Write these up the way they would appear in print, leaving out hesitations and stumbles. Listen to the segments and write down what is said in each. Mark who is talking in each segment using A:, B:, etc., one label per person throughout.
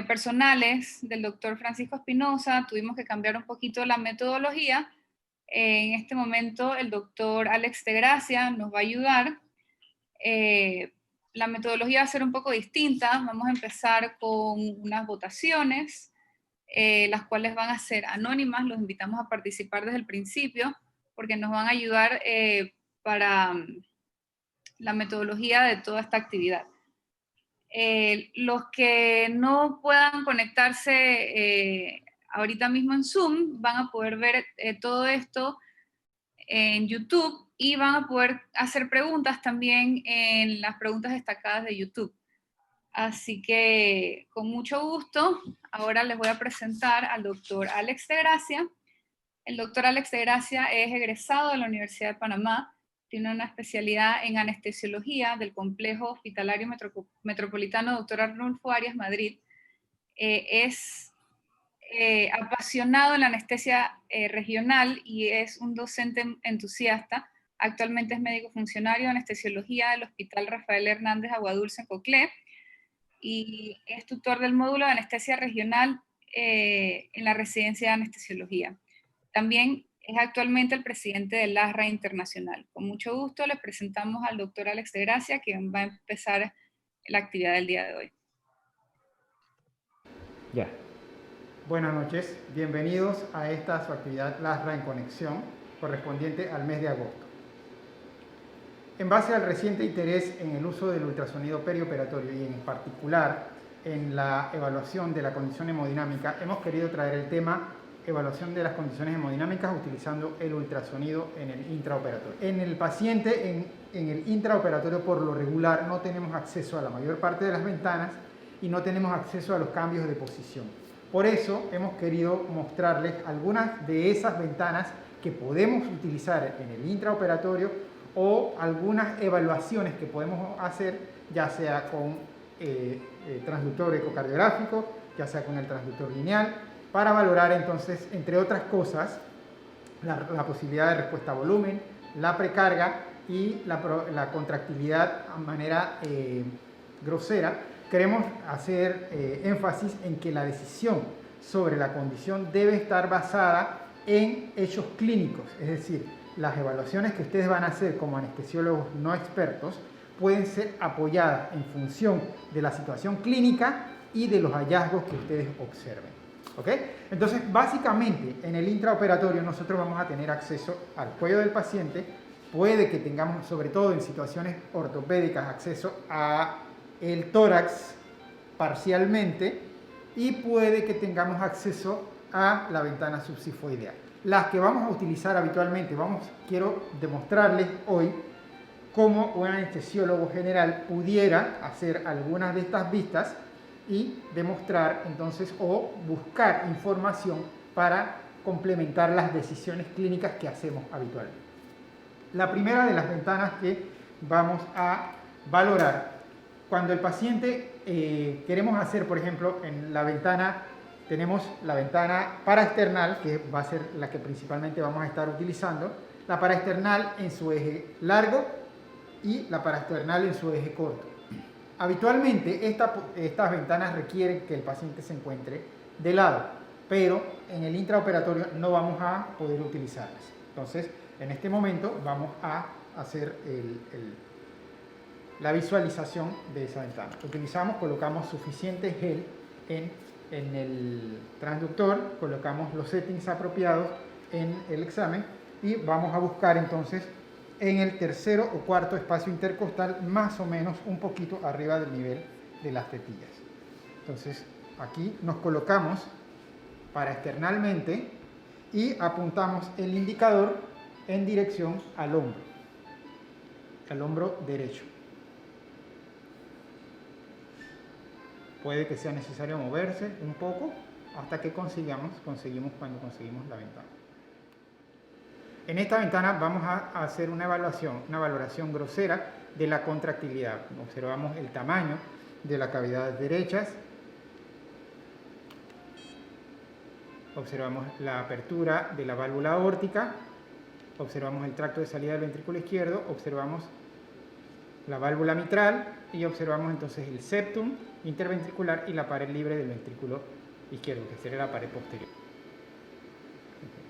A: personales del doctor Francisco Espinosa, tuvimos que cambiar un poquito la metodología. En este momento el doctor Alex de Gracia nos va a ayudar. La metodología va a ser un poco distinta. Vamos a empezar con unas votaciones, las cuales van a ser anónimas. Los invitamos a participar desde el principio porque nos van a ayudar para la metodología de toda esta actividad. Los que no puedan conectarse ahorita mismo en Zoom van a poder ver todo esto en YouTube y van a poder hacer preguntas también en las preguntas destacadas de YouTube. Así que con mucho gusto, ahora les voy a presentar al doctor Alex de Gracia. El doctor Alex de Gracia es egresado de la Universidad de Panamá, tiene una especialidad en anestesiología del Complejo Hospitalario Metropolitano Dr. Arnulfo Arias Madrid. Es apasionado en la anestesia regional y es un docente entusiasta. Actualmente es médico funcionario de anestesiología del Hospital Rafael Hernández Aguadulce en Coclé y es tutor del módulo de anestesia regional en la residencia de anestesiología. También es actualmente el presidente del LASRA Internacional. Con mucho gusto les presentamos al doctor Alex de Gracia, quien va a empezar la actividad del día de hoy.
B: Ya. Buenas noches, bienvenidos a esta su actividad LASRA en conexión, correspondiente al mes de agosto. En base al reciente interés en el uso del ultrasonido perioperatorio y en particular en la evaluación de la condición hemodinámica, hemos querido traer el tema evaluación de las condiciones hemodinámicas utilizando el ultrasonido en el intraoperatorio. En el paciente, en el intraoperatorio, por lo regular, no tenemos acceso a la mayor parte de las ventanas y no tenemos acceso a los cambios de posición. Por eso hemos querido mostrarles algunas de esas ventanas que podemos utilizar en el intraoperatorio o algunas evaluaciones que podemos hacer, ya sea con transductor ecocardiográfico, ya sea con el transductor lineal, para valorar entonces, entre otras cosas, la posibilidad de respuesta a volumen, la precarga y la contractilidad a manera grosera. Queremos hacer énfasis en que la decisión sobre la condición debe estar basada en hechos clínicos, es decir, las evaluaciones que ustedes van a hacer como anestesiólogos no expertos pueden ser apoyadas en función de la situación clínica y de los hallazgos que ustedes observen. ¿Ok? Entonces, básicamente, en el intraoperatorio nosotros vamos a tener acceso al cuello del paciente. Puede que tengamos, sobre todo en situaciones ortopédicas, acceso a el tórax parcialmente y puede que tengamos acceso a la ventana subsifoidea. Las que vamos a utilizar habitualmente, quiero demostrarles hoy cómo un anestesiólogo general pudiera hacer algunas de estas vistas y demostrar entonces o buscar información para complementar las decisiones clínicas que hacemos habitualmente. La primera de las ventanas que vamos a valorar, cuando el paciente queremos hacer, por ejemplo, en la ventana, tenemos la ventana paraesternal, que va a ser la que principalmente vamos a estar utilizando, la paraesternal en su eje largo y la paraesternal en su eje corto. Habitualmente estas ventanas requieren que el paciente se encuentre de lado, pero en el intraoperatorio no vamos a poder utilizarlas. Entonces, en este momento vamos a hacer la visualización de esa ventana. Colocamos suficiente gel en el transductor, colocamos los settings apropiados en el examen y vamos a buscar entonces en el tercero o cuarto espacio intercostal, más o menos un poquito arriba del nivel de las tetillas. Entonces, aquí nos colocamos paraesternalmente y apuntamos el indicador en dirección al hombro derecho. Puede que sea necesario moverse un poco hasta que conseguimos cuando conseguimos la ventana. En esta ventana vamos a hacer una valoración grosera de la contractilidad. Observamos el tamaño de las cavidades derechas, observamos la apertura de la válvula aórtica, observamos el tracto de salida del ventrículo izquierdo, observamos la válvula mitral y observamos entonces el septum interventricular y la pared libre del ventrículo izquierdo, que sería la pared posterior.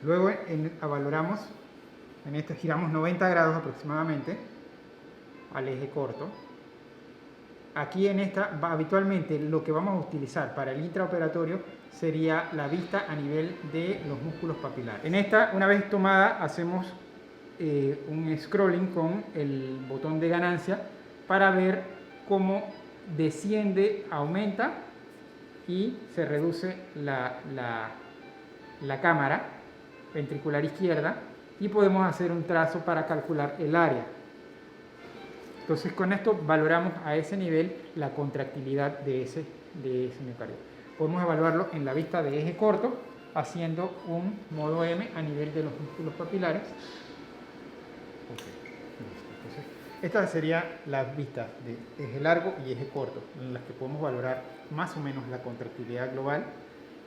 B: Luego valoramos, en este giramos 90 grados aproximadamente al eje corto. Aquí en esta, habitualmente lo que vamos a utilizar para el intraoperatorio sería la vista a nivel de los músculos papilares. En esta, una vez tomada, hacemos un scrolling con el botón de ganancia para ver cómo desciende, aumenta y se reduce la cámara ventricular izquierda, y podemos hacer un trazo para calcular el área. Entonces con esto valoramos a ese nivel la contractilidad de ese miocardio. Podemos evaluarlo en la vista de eje corto haciendo un modo M a nivel de los músculos papilares. Entonces, estas serían las vistas de eje largo y eje corto, en las que podemos valorar más o menos la contractilidad global,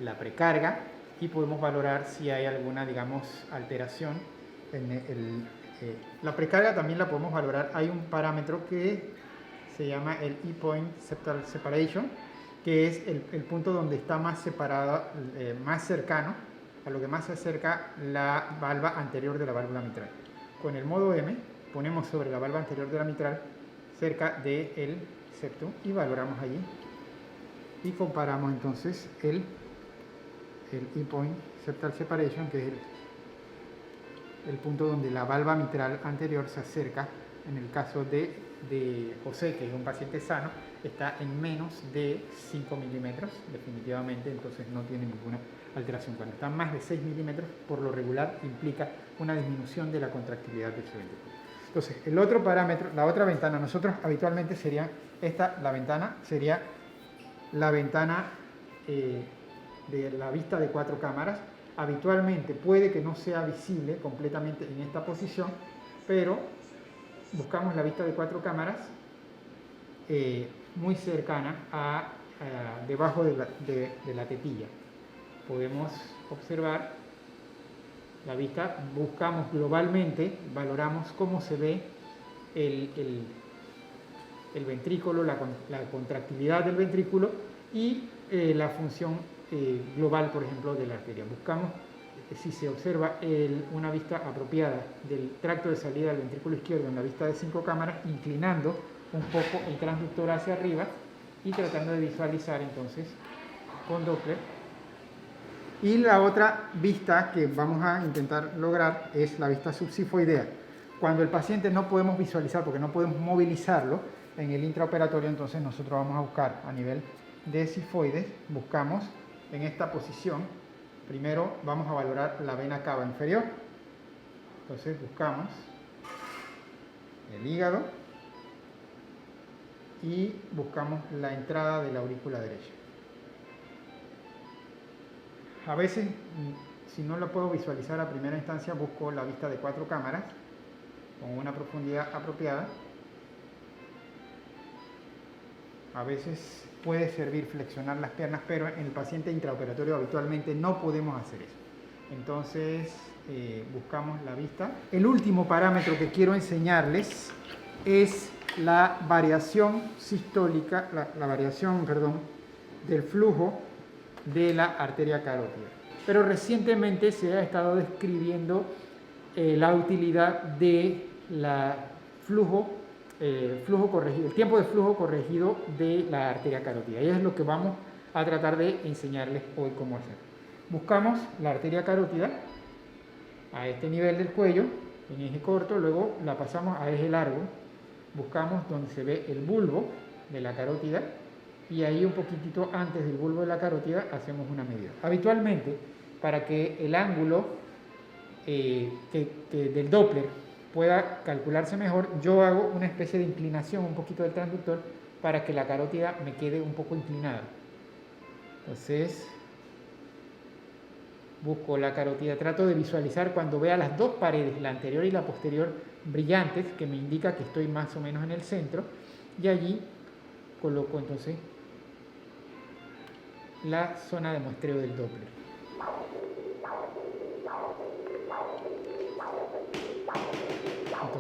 B: la precarga, y podemos valorar si hay alguna, digamos, alteración en la precarga. También la podemos valorar. Hay un parámetro que se llama el E-point septal separation, que es el punto donde está más separada, más cercano, a lo que más se acerca la valva anterior de la válvula mitral. Con el modo M ponemos sobre la valva anterior de la mitral cerca del septum y valoramos allí y comparamos entonces el E-point septal separation, que es el punto donde la valva mitral anterior se acerca. En el caso de José, que es un paciente sano, está en menos de 5 milímetros definitivamente, entonces no tiene ninguna alteración. Cuando está más de 6 milímetros, por lo regular implica una disminución de la contractilidad de ese ventrículo. Entonces, el otro parámetro, la otra ventana, nosotros habitualmente sería esta, la ventana sería la ventana de la vista de 4 cámaras. Habitualmente puede que no sea visible completamente en esta posición, pero buscamos la vista de 4 cámaras muy cercana debajo de la tetilla. Podemos observar la vista, buscamos globalmente, valoramos cómo se ve el ventrículo, la contractilidad del ventrículo y la función global, por ejemplo, de la arteria. Buscamos si se observa una vista apropiada del tracto de salida del ventrículo izquierdo en la vista de 5 cámaras, inclinando un poco el transductor hacia arriba y tratando de visualizar entonces con Doppler. Y la otra vista que vamos a intentar lograr es la vista subsifoidea. Cuando el paciente no podemos visualizar porque no podemos movilizarlo en el intraoperatorio, entonces nosotros vamos a buscar a nivel de sifoides, buscamos en esta posición. Primero vamos a valorar la vena cava inferior. Entonces buscamos el hígado y buscamos la entrada de la aurícula derecha. A veces, si no lo puedo visualizar a primera instancia, busco la vista de 4 cámaras con una profundidad apropiada. A veces puede servir flexionar las piernas, pero en el paciente intraoperatorio habitualmente no podemos hacer eso. Entonces buscamos la vista. El último parámetro que quiero enseñarles es la variación sistólica, la variación, del flujo de la arteria carótida. Pero recientemente se ha estado describiendo la utilidad de el tiempo de flujo corregido de la arteria carótida. Y es lo que vamos a tratar de enseñarles hoy cómo hacer. Buscamos la arteria carótida a este nivel del cuello, en eje corto, luego la pasamos a eje largo, buscamos donde se ve el bulbo de la carótida y ahí un poquitito antes del bulbo de la carótida hacemos una medida. Habitualmente, para que el ángulo del Doppler pueda calcularse mejor, yo hago una especie de inclinación un poquito del transductor para que la carótida me quede un poco inclinada. Entonces busco la carótida, trato de visualizar cuando vea las dos paredes, la anterior y la posterior, brillantes, que me indica que estoy más o menos en el centro, y allí coloco entonces la zona de muestreo del Doppler.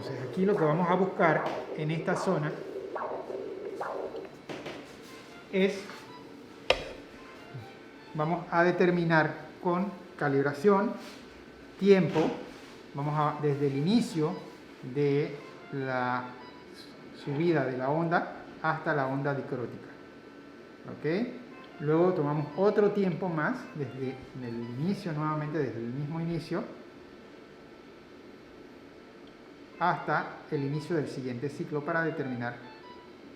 B: Entonces aquí lo que vamos a buscar en esta zona es, vamos a determinar con calibración, tiempo, desde el inicio de la subida de la onda hasta la onda dicrótica. ¿Ok? Luego tomamos otro tiempo más, desde el inicio, nuevamente desde el mismo inicio, hasta el inicio del siguiente ciclo para determinar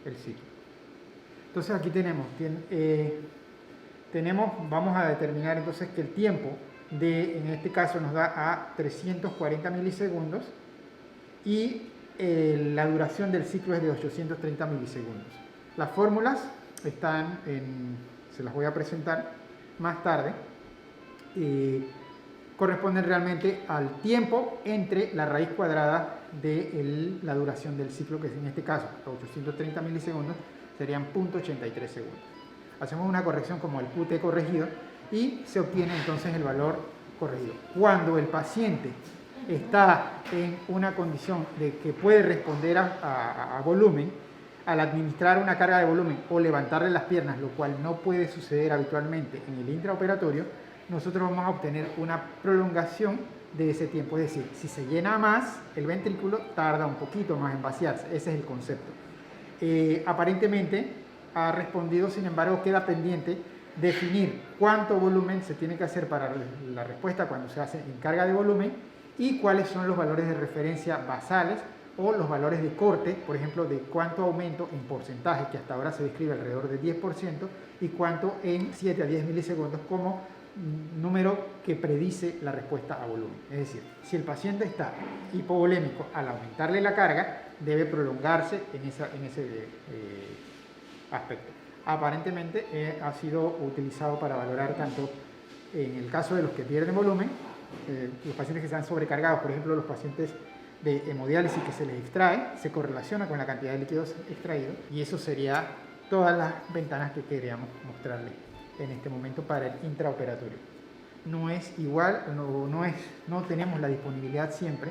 B: el ciclo. Entonces aquí vamos a determinar entonces que el tiempo en este caso nos da a 340 milisegundos y la duración del ciclo es de 830 milisegundos. Las fórmulas se las voy a presentar más tarde, corresponden realmente al tiempo entre la raíz cuadrada de la duración del ciclo, que es en este caso 830 milisegundos, serían 0.83 segundos. Hacemos una corrección como el QT corregido y se obtiene entonces el valor corregido. Cuando el paciente está en una condición de que puede responder a volumen, al administrar una carga de volumen o levantarle las piernas, lo cual no puede suceder habitualmente en el intraoperatorio, nosotros vamos a obtener una prolongación de ese tiempo. Es decir, si se llena más, el ventrículo tarda un poquito más en vaciarse. Ese es el concepto. Aparentemente ha respondido, sin embargo, queda pendiente definir cuánto volumen se tiene que hacer para la respuesta cuando se hace en carga de volumen y cuáles son los valores de referencia basales o los valores de corte, por ejemplo, de cuánto aumento en porcentaje, que hasta ahora se describe alrededor de 10%, y cuánto en 7 a 10 milisegundos como número que predice la respuesta a volumen. Es decir, si el paciente está hipovolémico, al aumentarle la carga, debe prolongarse en ese aspecto. Aparentemente ha sido utilizado para valorar tanto en el caso de los que pierden volumen, los pacientes que están sobrecargados, por ejemplo, los pacientes de hemodiálisis que se les extrae, se correlaciona con la cantidad de líquidos extraídos, y eso sería todas las ventanas que queríamos mostrarles en este momento para el intraoperatorio. No es igual, no tenemos la disponibilidad siempre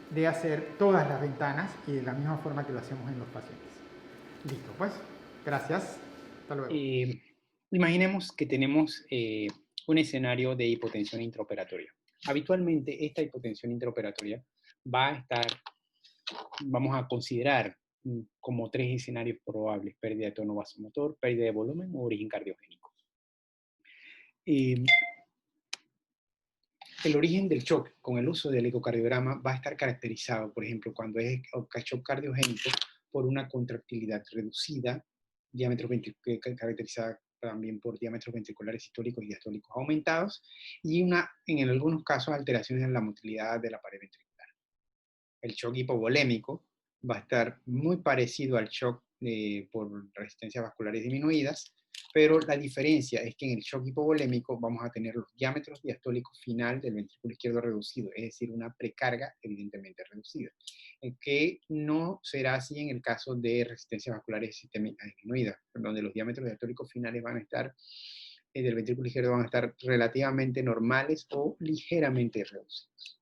B: de hacer todas las ventanas y de la misma forma que lo hacemos en los pacientes. Listo, pues, gracias. Hasta luego.
C: Imaginemos que tenemos un escenario de hipotensión intraoperatoria. Habitualmente esta hipotensión intraoperatoria vamos a considerar como 3 escenarios probables: pérdida de tono vasomotor, pérdida de volumen o origen cardiogénico. El origen del shock con el uso del ecocardiograma va a estar caracterizado, por ejemplo, cuando es shock cardiogénico, por una contractilidad reducida, caracterizada también por diámetros ventriculares sistólicos y diastólicos aumentados, y en algunos casos alteraciones en la motilidad de la pared ventricular. El shock hipovolémico va a estar muy parecido al shock por resistencias vasculares disminuidas, pero la diferencia es que en el shock hipovolémico vamos a tener los diámetros diastólicos final del ventrículo izquierdo reducido, es decir, una precarga evidentemente reducida, que no será así en el caso de resistencias vasculares sistémicas disminuidas, donde los diámetros diastólicos finales van a estar del ventrículo izquierdo van a estar relativamente normales o ligeramente reducidos.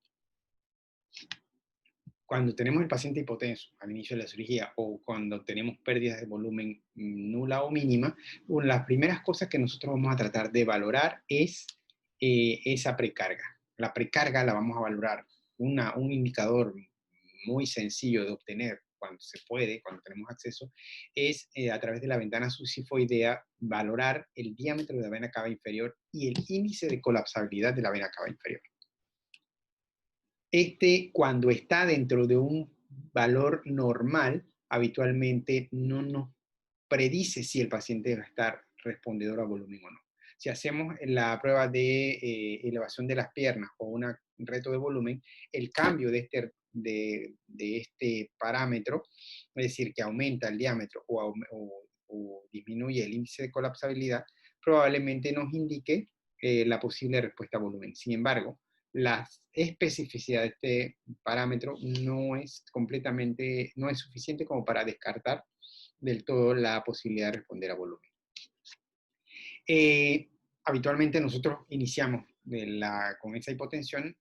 C: Cuando tenemos el paciente hipotenso al inicio de la cirugía o cuando tenemos pérdidas de volumen nula o mínima, las primeras cosas que nosotros vamos a tratar de valorar es esa precarga. La precarga la vamos a valorar. Un indicador muy sencillo de obtener cuando se puede, cuando tenemos acceso, es a través de la ventana subsifoidea valorar el diámetro de la vena cava inferior y el índice de colapsabilidad de la vena cava inferior. Cuando está dentro de un valor normal, habitualmente no nos predice si el paciente va a estar respondedor a volumen o no. Si hacemos la prueba de elevación de las piernas o un reto de volumen, el cambio de este parámetro, es decir, que aumenta el diámetro o disminuye el índice de colapsabilidad, probablemente nos indique la posible respuesta a volumen. Sin embargo, la especificidad de este parámetro no es suficiente como para descartar del todo la posibilidad de responder a volumen. Habitualmente nosotros iniciamos con esa hipotensión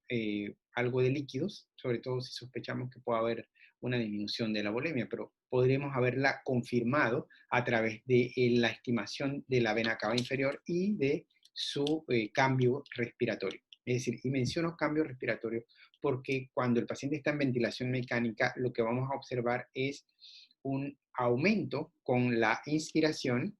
C: algo de líquidos, sobre todo si sospechamos que pueda haber una disminución de la volemia, pero podríamos haberla confirmado a través de la estimación de la vena cava inferior y de su cambio respiratorio. Es decir, y menciono cambio respiratorio porque cuando el paciente está en ventilación mecánica, lo que vamos a observar es un aumento con la inspiración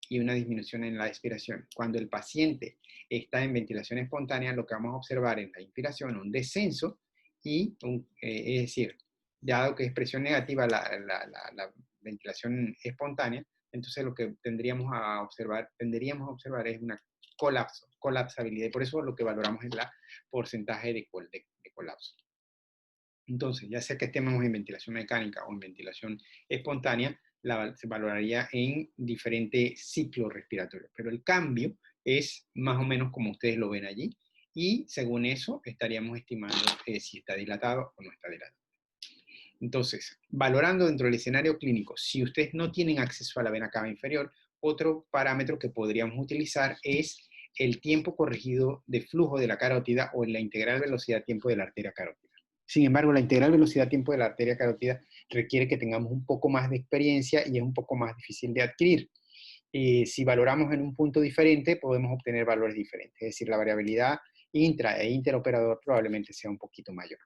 C: y una disminución en la expiración. Cuando el paciente está en ventilación espontánea, lo que vamos a observar en la inspiración, un descenso y, es decir, dado que es presión negativa la ventilación espontánea, entonces lo que tendríamos a observar es una colapsabilidad. Y por eso lo que valoramos es la porcentaje de colapso. Entonces, ya sea que estemos en ventilación mecánica o en ventilación espontánea, se valoraría en diferentes ciclos respiratorios. Pero el cambio es más o menos como ustedes lo ven allí. Y según eso, estaríamos estimando si está dilatado o no está dilatado. Entonces, valorando dentro del escenario clínico, si ustedes no tienen acceso a la vena cava inferior, otro parámetro que podríamos utilizar es el tiempo corregido de flujo de la carótida o la integral velocidad-tiempo de la arteria carótida. Sin embargo, la integral velocidad-tiempo de la arteria carótida requiere que tengamos un poco más de experiencia y es un poco más difícil de adquirir. Si valoramos en un punto diferente, podemos obtener valores diferentes. Es decir, la variabilidad intra e interoperador probablemente sea un poquito mayor.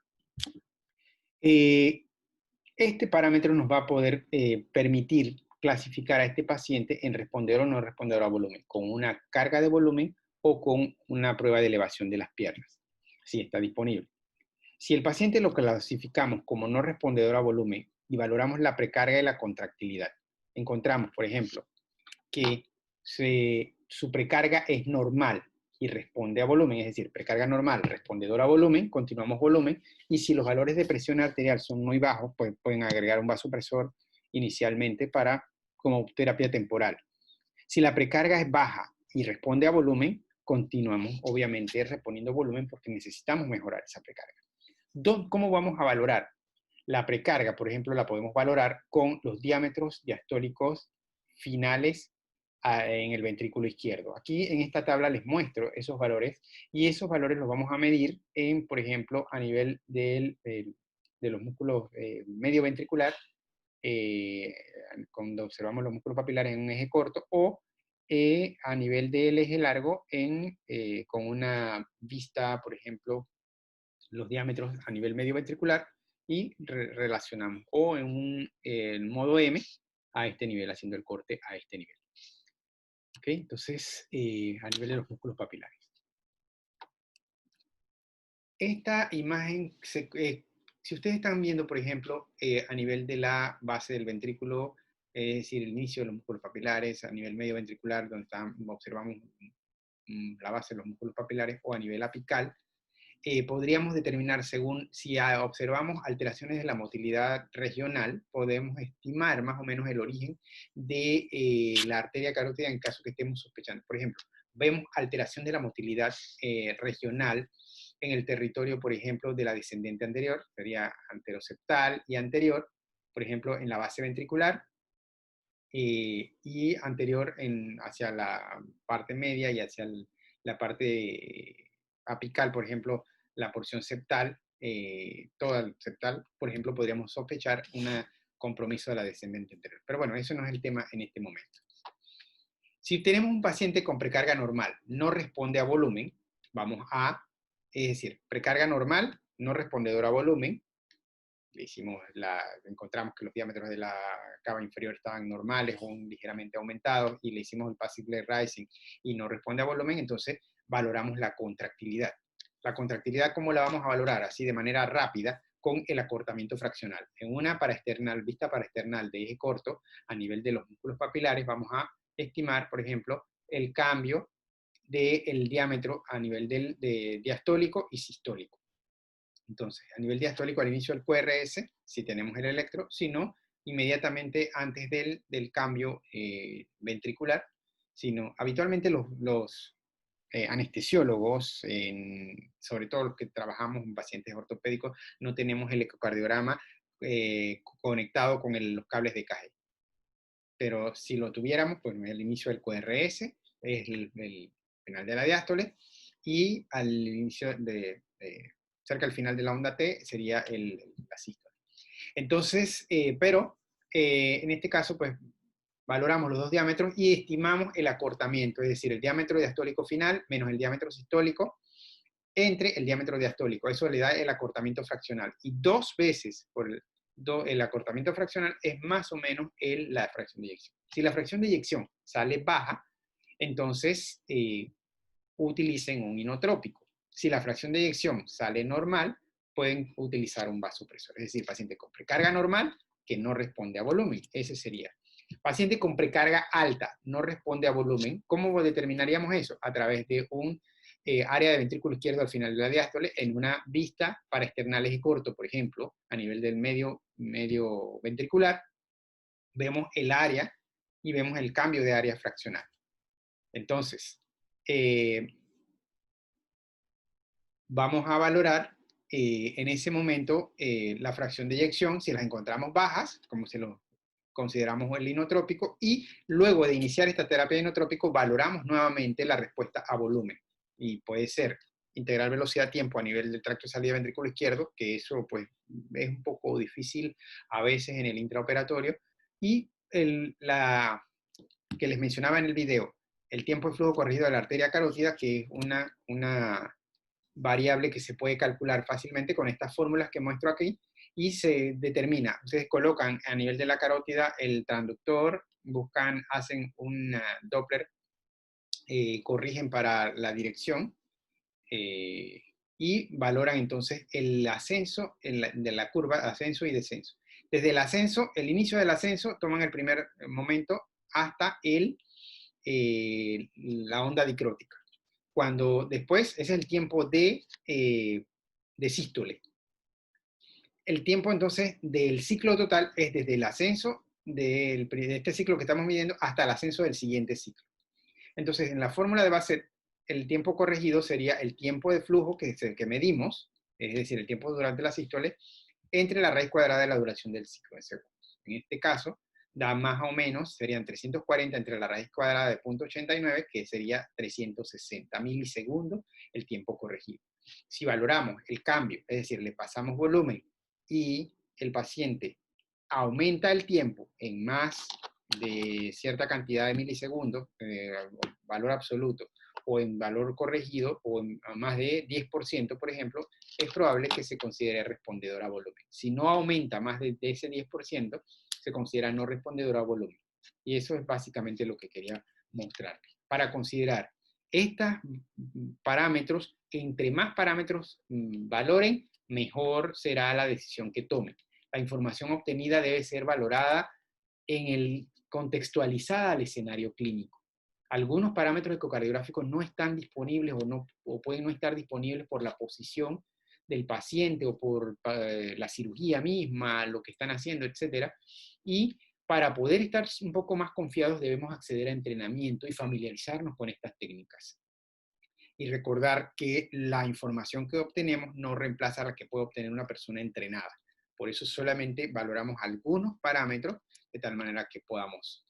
C: Este parámetro nos va a poder permitir clasificar a este paciente en respondedor o no respondedor a volumen, con una carga de volumen o con una prueba de elevación de las piernas, si está disponible. Si el paciente lo clasificamos como no respondedor a volumen y valoramos la precarga y la contractilidad, encontramos, por ejemplo, que su precarga es normal y responde a volumen, es decir, precarga normal, respondedor a volumen, continuamos volumen, y si los valores de presión arterial son muy bajos, pues pueden agregar un vasopresor inicialmente como terapia temporal. Si la precarga es baja y responde a volumen, continuamos obviamente reponiendo volumen porque necesitamos mejorar esa precarga. ¿Cómo vamos a valorar? La precarga, por ejemplo, la podemos valorar con los diámetros diastólicos finales en el ventrículo izquierdo. Aquí en esta tabla les muestro esos valores y esos valores los vamos a medir por ejemplo, a nivel de los músculos medio ventricular, cuando observamos los músculos papilares en un eje corto, o a nivel del eje largo con una vista, por ejemplo, los diámetros a nivel medio ventricular y relacionamos, o en modo M a este nivel, haciendo el corte a este nivel. ¿Ok? Entonces, a nivel de los músculos papilares. Esta imagen, si ustedes están viendo, por ejemplo, a nivel de la base del ventrículo, es decir, el inicio de los músculos papilares, a nivel medio ventricular, donde observamos la base de los músculos papilares, o a nivel apical, podríamos determinar, según si observamos alteraciones de la motilidad regional, podemos estimar más o menos el origen de la arteria carótida en caso que estemos sospechando. Por ejemplo, vemos alteración de la motilidad regional en el territorio, por ejemplo, de la descendente anterior, sería anteroseptal y anterior, por ejemplo, en la base ventricular, y anterior hacia la parte media y hacia la parte apical, por ejemplo, la porción septal, toda el septal, por ejemplo, podríamos sospechar un compromiso de la descendente anterior. Pero bueno, eso no es el tema en este momento. Si tenemos un paciente con precarga normal, no responde a volumen, es decir, precarga normal, no respondedor a volumen, encontramos que los diámetros de la cava inferior estaban normales o ligeramente aumentados y le hicimos el passive rising y no responde a volumen, entonces valoramos la contractilidad. La contractilidad, ¿cómo la vamos a valorar? Así de manera rápida, con el acortamiento fraccional. En una vista paraexternal de eje corto, a nivel de los músculos papilares, vamos a estimar, por ejemplo, el cambio del diámetro a nivel de diastólico y sistólico. Entonces, a nivel diastólico, al inicio del QRS, si tenemos el electro, si no, inmediatamente antes del cambio ventricular, sino habitualmente los anestesiólogos, sobre todo los que trabajamos en pacientes ortopédicos, no tenemos el ecocardiograma conectado con los cables de KG. Pero si lo tuviéramos, pues el inicio del QRS es el final de la diástole, y al inicio cerca del final de la onda T sería la sístole. Entonces, en este caso, pues, valoramos los dos diámetros y estimamos el acortamiento, es decir, el diámetro diastólico final menos el diámetro sistólico entre el diámetro diastólico. Eso le da el acortamiento fraccional. Y 2 veces por el acortamiento fraccional es más o menos la fracción de eyección. Si la fracción de eyección sale baja, entonces utilicen un inotrópico. Si la fracción de eyección sale normal, pueden utilizar un vasopresor. Es decir, paciente con precarga normal que no responde a volumen. Ese sería. Paciente con precarga alta no responde a volumen. ¿Cómo determinaríamos eso? A través de un área de ventrículo izquierdo al final de la diástole en una vista para externales y corto, por ejemplo, a nivel del medio ventricular, vemos el área y vemos el cambio de área fraccional. Entonces, vamos a valorar en ese momento la fracción de eyección, si las encontramos bajas, como si lo consideramos el inotrópico, y luego de iniciar esta terapia de inotrópico, valoramos nuevamente la respuesta a volumen. Y puede ser integral velocidad-tiempo a nivel del tracto de salida ventrículo izquierdo, que eso pues es un poco difícil a veces en el intraoperatorio, y la que les mencionaba en el video, el tiempo de flujo corregido de la arteria carótida, que es una variable que se puede calcular fácilmente con estas fórmulas que muestro aquí, y se determina, ustedes colocan a nivel de la carótida el transductor, hacen un Doppler, corrigen para la dirección, y valoran entonces el ascenso de la curva, ascenso y descenso. Desde el ascenso, el inicio del ascenso, toman el primer momento hasta la onda dicrótica. Cuando después es el tiempo de sístole. El tiempo entonces del ciclo total es desde el ascenso de este ciclo que estamos midiendo hasta el ascenso del siguiente ciclo. Entonces, en la fórmula de Bassett, el tiempo corregido sería el tiempo de flujo que medimos, es decir, el tiempo durante la sístole, entre la raíz cuadrada de la duración del ciclo de segundos. En este caso, da más o menos, serían 340 entre la raíz cuadrada de 0.89, que sería 360 milisegundos el tiempo corregido. Si valoramos el cambio, es decir, le pasamos volumen y el paciente aumenta el tiempo en más de cierta cantidad de milisegundos, valor absoluto, o en valor corregido, o en más de 10%, por ejemplo, es probable que se considere respondedor a volumen. Si no aumenta más de ese 10%, se considera no respondedor a volumen. Y eso es básicamente lo que quería mostrar. Para considerar estos parámetros, entre más parámetros valoren, mejor será la decisión que tomen. La información obtenida debe ser valorada contextualizada al escenario clínico. Algunos parámetros ecocardiográficos no están disponibles o pueden no estar disponibles por la posición del paciente o por la cirugía misma, lo que están haciendo, etc. Y para poder estar un poco más confiados debemos acceder a entrenamiento y familiarizarnos con estas técnicas. Y recordar que la información que obtenemos no reemplaza a la que puede obtener una persona entrenada. Por eso solamente valoramos algunos parámetros de tal manera que podamos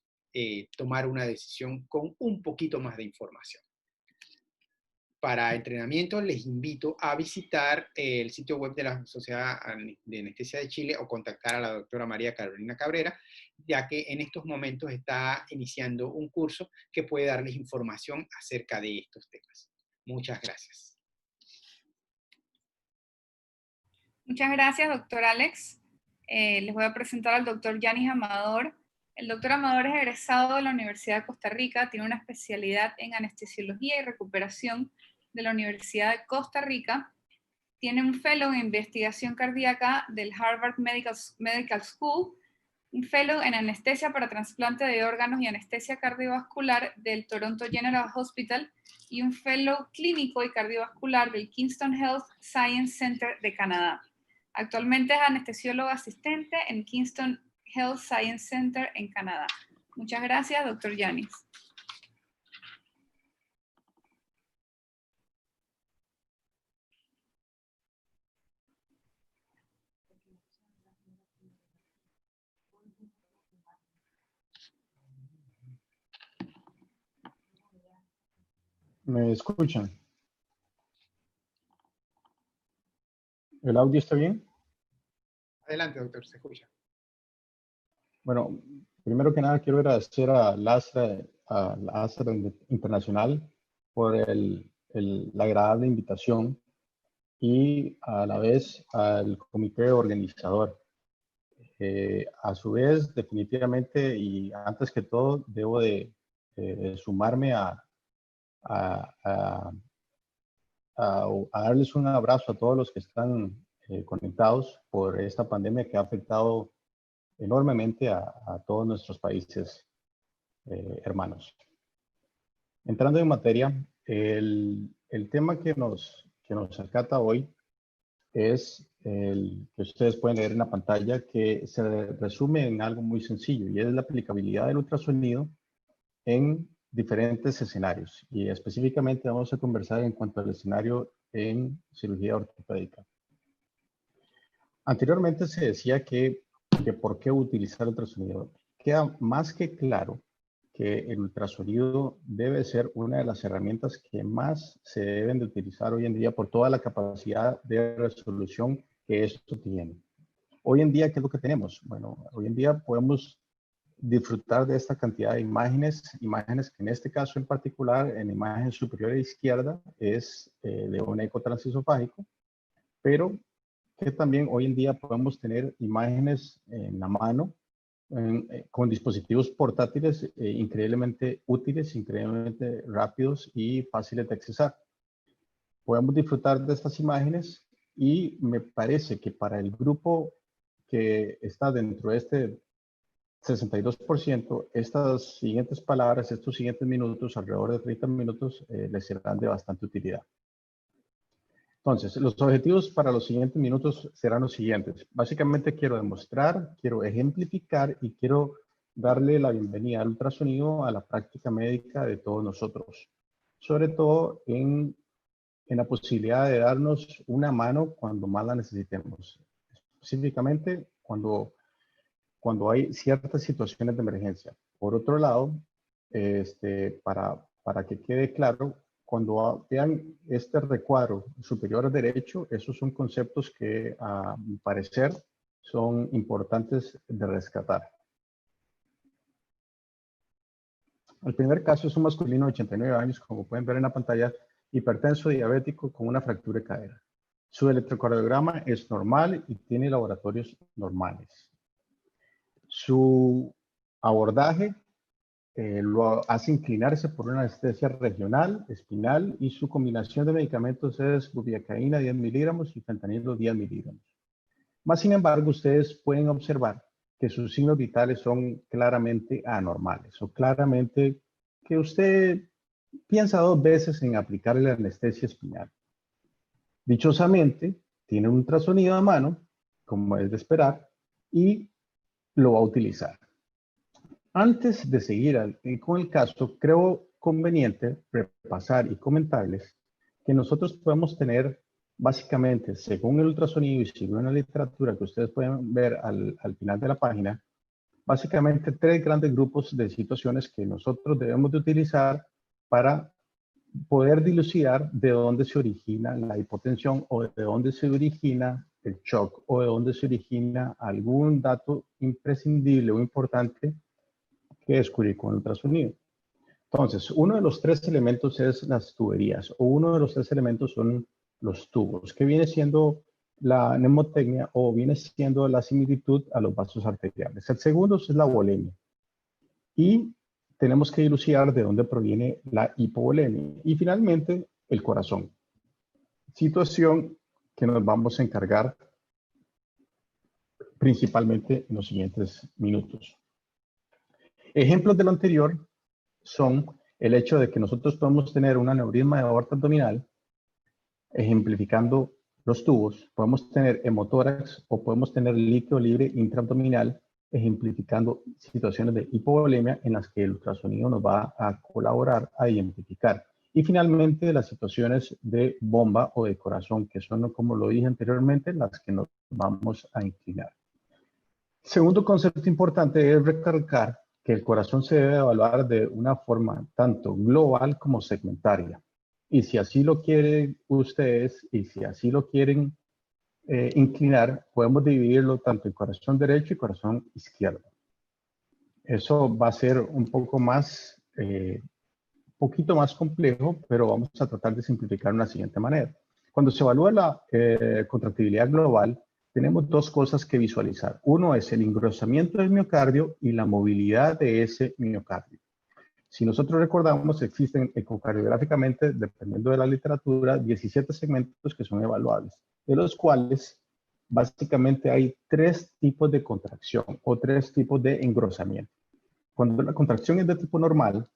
C: tomar una decisión con un poquito más de información. Para entrenamiento les invito a visitar el sitio web de la Sociedad de Anestesia de Chile o contactar a la doctora María Carolina Cabrera, ya que en estos momentos está iniciando un curso que puede darles información acerca de estos temas. Muchas gracias.
A: Muchas gracias, doctor Alex. Les voy a presentar al doctor Yanis Amador. El doctor Amador es egresado de la Universidad de Costa Rica, tiene una especialidad en anestesiología y recuperación de la Universidad de Costa Rica, tiene un fellow en investigación cardíaca del Harvard Medical School, un fellow en anestesia para trasplante de órganos y anestesia cardiovascular del Toronto General Hospital y un fellow clínico y cardiovascular del Kingston Health Science Center de Canadá. Actualmente es anestesiólogo asistente en Kingston Health Science Center en Canadá. Muchas gracias, doctor Yanis.
D: ¿Me escuchan? ¿El audio está bien?
C: Adelante, doctor, se escucha.
D: Bueno, primero que nada quiero agradecer a la ASRA Internacional por la agradable invitación y a la vez al comité organizador. A su vez, definitivamente y antes que todo, debo de sumarme a darles un abrazo a todos los que están conectados por esta pandemia que ha afectado enormemente a todos nuestros países hermanos. Entrando en materia, el tema que nos acata hoy es el que ustedes pueden leer en la pantalla, que se resume en algo muy sencillo y es la aplicabilidad del ultrasonido en diferentes escenarios, y específicamente vamos a conversar en cuanto al escenario en cirugía ortopédica. Anteriormente se decía que por qué utilizar ultrasonido. Queda más que claro que el ultrasonido debe ser una de las herramientas que más se deben de utilizar hoy en día por toda la capacidad de resolución que esto tiene. Hoy en día, ¿qué es lo que tenemos? Bueno, hoy en día podemos disfrutar de esta cantidad de imágenes que en este caso en particular, en la imagen superior a la izquierda, es de un eco transesofágico, pero que también hoy en día podemos tener imágenes en la mano, con dispositivos portátiles increíblemente útiles, increíblemente rápidos y fáciles de accesar. Podemos disfrutar de estas imágenes y me parece que para el grupo que está dentro de este 62%, estas siguientes palabras, estos siguientes minutos, alrededor de 30 minutos, les serán de bastante utilidad. Entonces, los objetivos para los siguientes minutos serán los siguientes. Básicamente quiero demostrar, quiero ejemplificar y quiero darle la bienvenida al ultrasonido a la práctica médica de todos nosotros. Sobre todo en la posibilidad de darnos una mano cuando más la necesitemos. Específicamente cuando hay ciertas situaciones de emergencia. Por otro lado, para que quede claro, cuando vean este recuadro superior derecho, esos son conceptos que a mi parecer son importantes de rescatar. El primer caso es un masculino de 89 años, como pueden ver en la pantalla, hipertenso, diabético con una fractura de cadera. Su electrocardiograma es normal y tiene laboratorios normales. Su abordaje lo hace inclinarse por una anestesia regional, espinal, y su combinación de medicamentos es bupivacaína 10 miligramos y fentanilo 10 miligramos. Más sin embargo, ustedes pueden observar que sus signos vitales son claramente anormales o claramente que usted piensa dos veces en aplicar la anestesia espinal. Dichosamente, tiene un ultrasonido a mano, como es de esperar, y lo va a utilizar. Antes de seguir con el caso, creo conveniente repasar y comentarles que nosotros podemos tener básicamente, según el ultrasonido y según la literatura que ustedes pueden ver al final de la página, básicamente 3 grandes grupos de situaciones que nosotros debemos de utilizar para poder dilucidar de dónde se origina la hipotensión o de dónde se origina el shock o de dónde se origina algún dato imprescindible o importante que descubrir con el ultrasonido. Entonces, uno de los 3 elementos es las tuberías, o uno de los 3 elementos son los tubos, que viene siendo la mnemotecnia o viene siendo la similitud a los vasos arteriales. El segundo es la volemia. Y tenemos que dilucidar de dónde proviene la hipovolemia. Y finalmente, el corazón. Situación que nos vamos a encargar principalmente en los siguientes minutos. Ejemplos de lo anterior son el hecho de que nosotros podemos tener un aneurisma de aorta abdominal, ejemplificando los tubos, podemos tener hemotórax o podemos tener líquido libre intraabdominal, ejemplificando situaciones de hipovolemia en las que el ultrasonido nos va a colaborar a identificar. Y finalmente las situaciones de bomba o de corazón, que son, como lo dije anteriormente, las que nos vamos a inclinar. Segundo concepto importante es recalcar que el corazón se debe evaluar de una forma tanto global como segmentaria. Y si así lo quieren ustedes y si así lo quieren inclinar, podemos dividirlo tanto en corazón derecho y corazón izquierdo. Eso va a ser un poco más, poquito más complejo, pero vamos a tratar de simplificar de una siguiente manera. Cuando se evalúa la contractibilidad global, tenemos dos cosas que visualizar. Uno es el engrosamiento del miocardio y la movilidad de ese miocardio. Si nosotros recordamos, existen ecocardiográficamente, dependiendo de la literatura, 17 segmentos que son evaluables, de los cuales básicamente hay 3 tipos de contracción o 3 tipos de engrosamiento. Cuando la contracción es de tipo normal,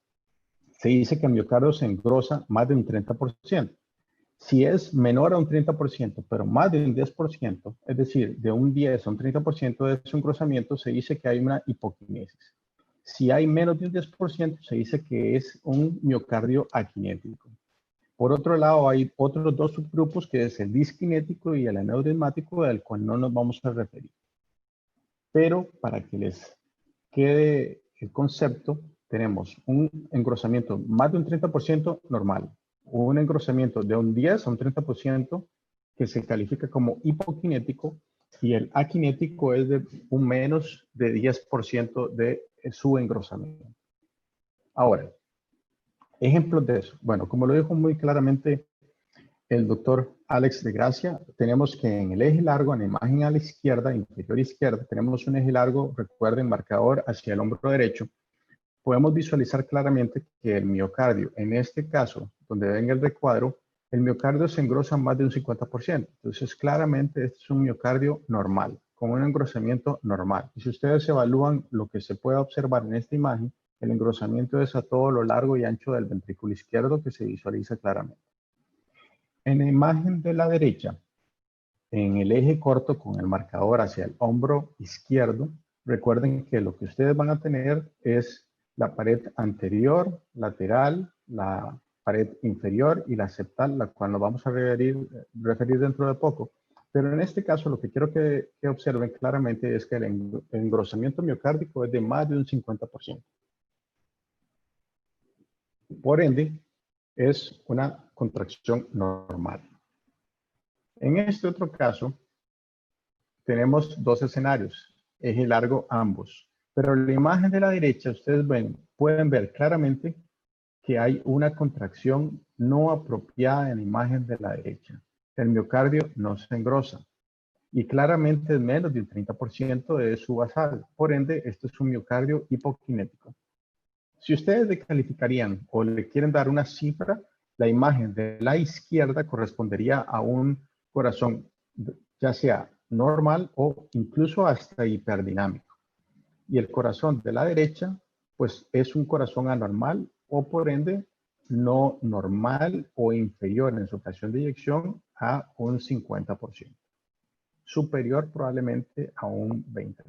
D: se dice que el miocardio se engrosa más de un 30%. Si es menor a un 30%, pero más de un 10%, es decir, de un 10 a un 30% de su engrosamiento, se dice que hay una hipoquinesis. Si hay menos de un 10%, se dice que es un miocardio aquinético. Por otro lado, hay otros dos subgrupos, que es el disquinético y el aneurismático, del cual no nos vamos a referir. Pero para que les quede el concepto, tenemos un engrosamiento más de un 30% normal, un engrosamiento de un 10 a un 30% que se califica como hipoquinético, y el aquinético es de un menos de 10% de su engrosamiento. Ahora, ejemplos de eso. Bueno, como lo dijo muy claramente el doctor Alex de Gracia, tenemos que en el eje largo, en la imagen a la izquierda, inferior izquierda, tenemos un eje largo, recuerden, marcador hacia el hombro derecho. Podemos visualizar claramente que el miocardio, en este caso, donde ven el recuadro, el miocardio se engrosa más de un 50%. Entonces, claramente, este es un miocardio normal, con un engrosamiento normal. Y si ustedes evalúan lo que se puede observar en esta imagen, el engrosamiento es a todo lo largo y ancho del ventrículo izquierdo, que se visualiza claramente. En la imagen de la derecha, en el eje corto con el marcador hacia el hombro izquierdo, recuerden que lo que ustedes van a tener es la pared anterior, lateral, la pared inferior y la septal, la cual nos vamos a referir dentro de poco. Pero en este caso, lo que quiero que observen claramente es que el engrosamiento miocárdico es de más de un 50%. Por ende, es una contracción normal. En este otro caso, tenemos dos escenarios, eje largo ambos. Pero en la imagen de la derecha, ustedes pueden ver claramente que hay una contracción no apropiada en la imagen de la derecha. El miocardio no se engrosa y claramente es menos de un 30% de su basal. Por ende, esto es un miocardio hipoquinético. Si ustedes le calificarían o le quieren dar una cifra, la imagen de la izquierda correspondería a un corazón ya sea normal o incluso hasta hiperdinámico. Y el corazón de la derecha, pues es un corazón anormal o por ende no normal o inferior en su presión de eyección a un 50%. Superior probablemente a un 20%.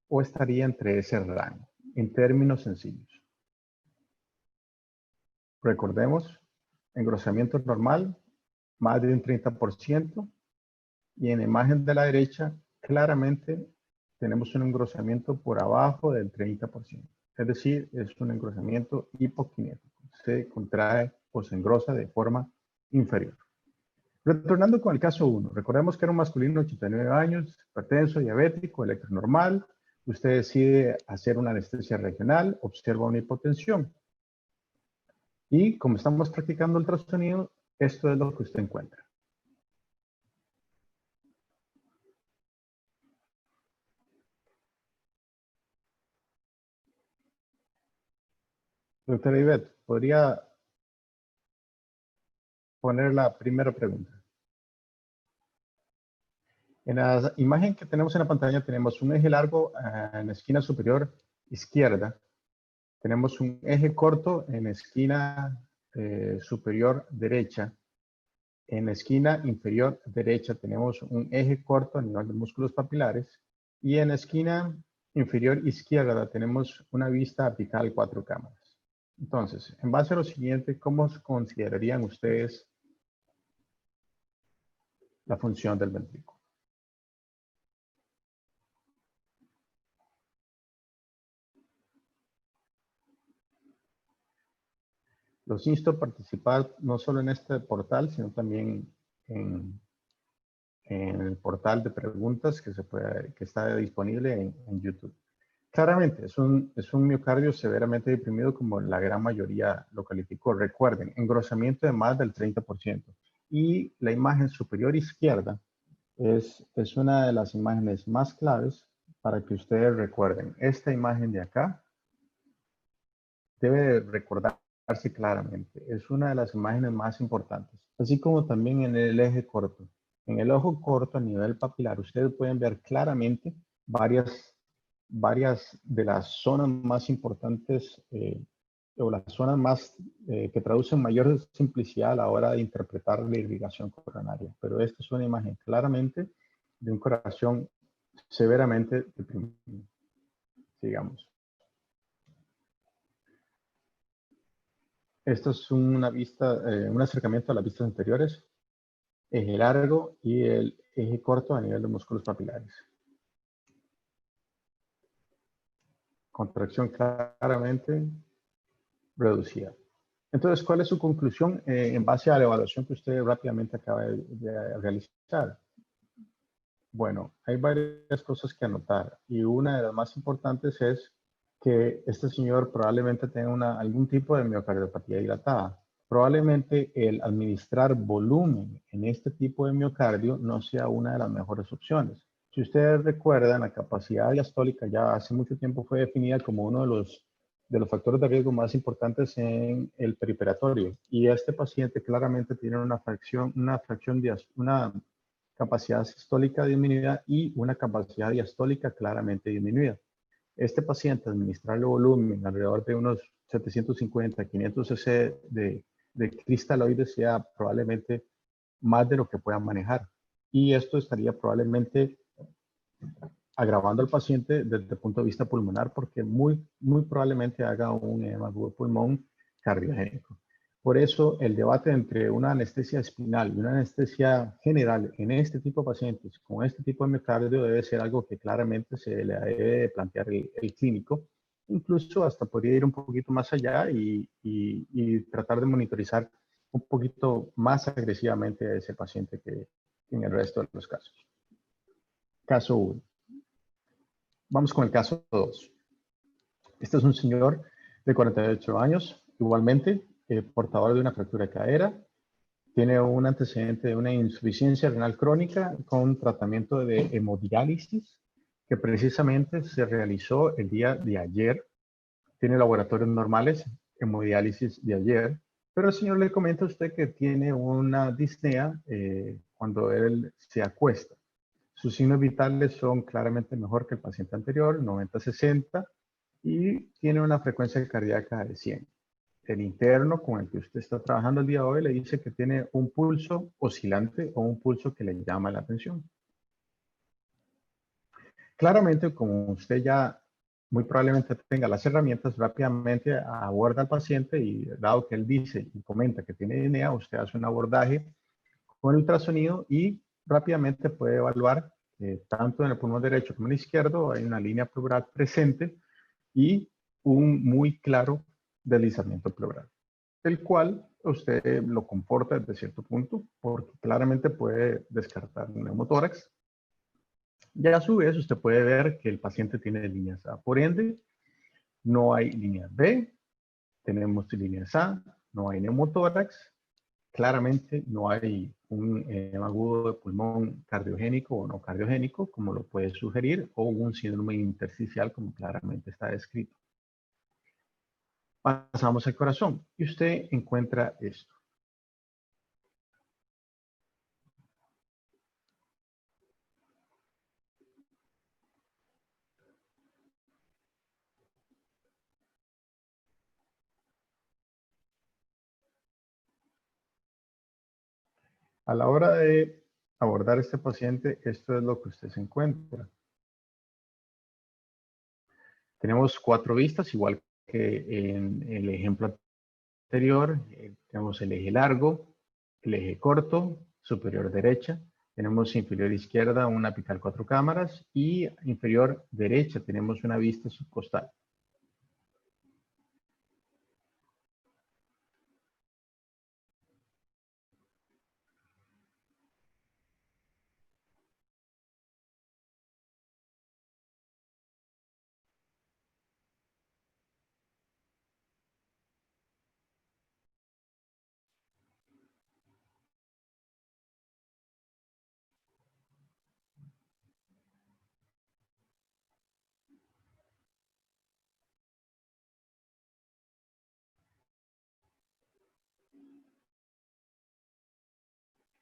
D: O estaría entre ese rango, en términos sencillos. Recordemos, engrosamiento normal, más de un 30%, y en la imagen de la derecha, claramente tenemos un engrosamiento por abajo del 30%. Es decir, es un engrosamiento hipoquinético. Se contrae o se engrosa de forma inferior. Retornando con el caso 1, recordemos que era un masculino de 89 años, hipertenso, diabético, electronormal. Usted decide hacer una anestesia regional, observa una hipotensión. Y como estamos practicando ultrasonido, esto es lo que usted encuentra. Doctora Ivette, ¿podría poner la primera pregunta? En la imagen que tenemos en la pantalla tenemos un eje largo en la esquina superior izquierda. Tenemos un eje corto en la esquina superior derecha. En la esquina inferior derecha tenemos un eje corto a nivel de músculos papilares. Y en la esquina inferior izquierda tenemos una vista apical 4 cámaras. Entonces, en base a lo siguiente, ¿cómo considerarían ustedes la función del ventrículo? Los insto a participar no solo en este portal, sino también en en el portal de preguntas que está disponible en YouTube. Claramente, es un miocardio severamente deprimido como la gran mayoría lo calificó. Recuerden, engrosamiento de más del 30%. Y la imagen superior izquierda es una de las imágenes más claves para que ustedes recuerden. Esta imagen de acá debe recordarse claramente. Es una de las imágenes más importantes. Así como también en el eje corto. En el ojo corto a nivel papilar, ustedes pueden ver claramente varias de las zonas más importantes o las zonas más que traducen mayor simplicidad a la hora de interpretar la irrigación coronaria. Pero esta es una imagen claramente de un corazón severamente deprimido, digamos. Esto es una vista, un acercamiento a las vistas anteriores, eje largo y el eje corto a nivel de músculos papilares. Contracción claramente reducida. Entonces, ¿cuál es su conclusión en base a la evaluación que usted rápidamente acaba de realizar? Bueno, hay varias cosas que anotar y una de las más importantes es que este señor probablemente tenga algún tipo de miocardiopatía dilatada. Probablemente el administrar volumen en este tipo de miocardio no sea una de las mejores opciones. Si ustedes recuerdan, la capacidad diastólica ya hace mucho tiempo fue definida como uno de los factores de riesgo más importantes en el periferatorio. Y este paciente claramente tiene una capacidad sistólica disminuida y una capacidad diastólica claramente disminuida. Este paciente, administrarle volumen alrededor de unos 750, 500 cc de cristaloides sea probablemente más de lo que puedan manejar. Y esto estaría probablemente agravando al paciente desde el punto de vista pulmonar porque muy probablemente haga un edema agudo de pulmón cardiogénico. Por eso el debate entre una anestesia espinal y una anestesia general en este tipo de pacientes con este tipo de miocardio debe ser algo que claramente se le debe plantear el clínico. Incluso hasta podría ir un poquito más allá y tratar de monitorizar un poquito más agresivamente a ese paciente que en el resto de los casos. Caso 1. Vamos con el caso 2. Este es un señor de 48 años, igualmente portador de una fractura de cadera. Tiene un antecedente de una insuficiencia renal crónica con tratamiento de hemodiálisis que precisamente se realizó el día de ayer. Tiene laboratorios normales, hemodiálisis de ayer, pero el señor le comenta a usted que tiene una disnea cuando él se acuesta. Sus signos vitales son claramente mejor que el paciente anterior, 90-60, y tiene una frecuencia cardíaca de 100. El interno con el que usted está trabajando el día de hoy le dice que tiene un pulso oscilante o un pulso que le llama la atención. Claramente, como usted ya muy probablemente tenga las herramientas, rápidamente aborda al paciente y dado que él dice y comenta que tiene disnea, usted hace un abordaje con el ultrasonido y rápidamente puede evaluar tanto en el pulmón derecho como en el izquierdo hay una línea pleural presente y un muy claro deslizamiento pleural, el cual usted lo comporta desde cierto punto porque claramente puede descartar un neumotórax. Y a su vez usted puede ver que el paciente tiene líneas A. Por ende, no hay líneas B, tenemos líneas A, no hay neumotórax, claramente no hay un agudo de pulmón cardiogénico o no cardiogénico, como lo puede sugerir, o un síndrome intersticial, como claramente está descrito. Pasamos al corazón y usted encuentra esto. A la hora de abordar a este paciente, esto es lo que usted se encuentra. Tenemos 4 vistas, igual que en el ejemplo anterior. Tenemos el eje largo, el eje corto, superior derecha. Tenemos inferior izquierda una apical 4 cámaras y inferior derecha tenemos una vista subcostal.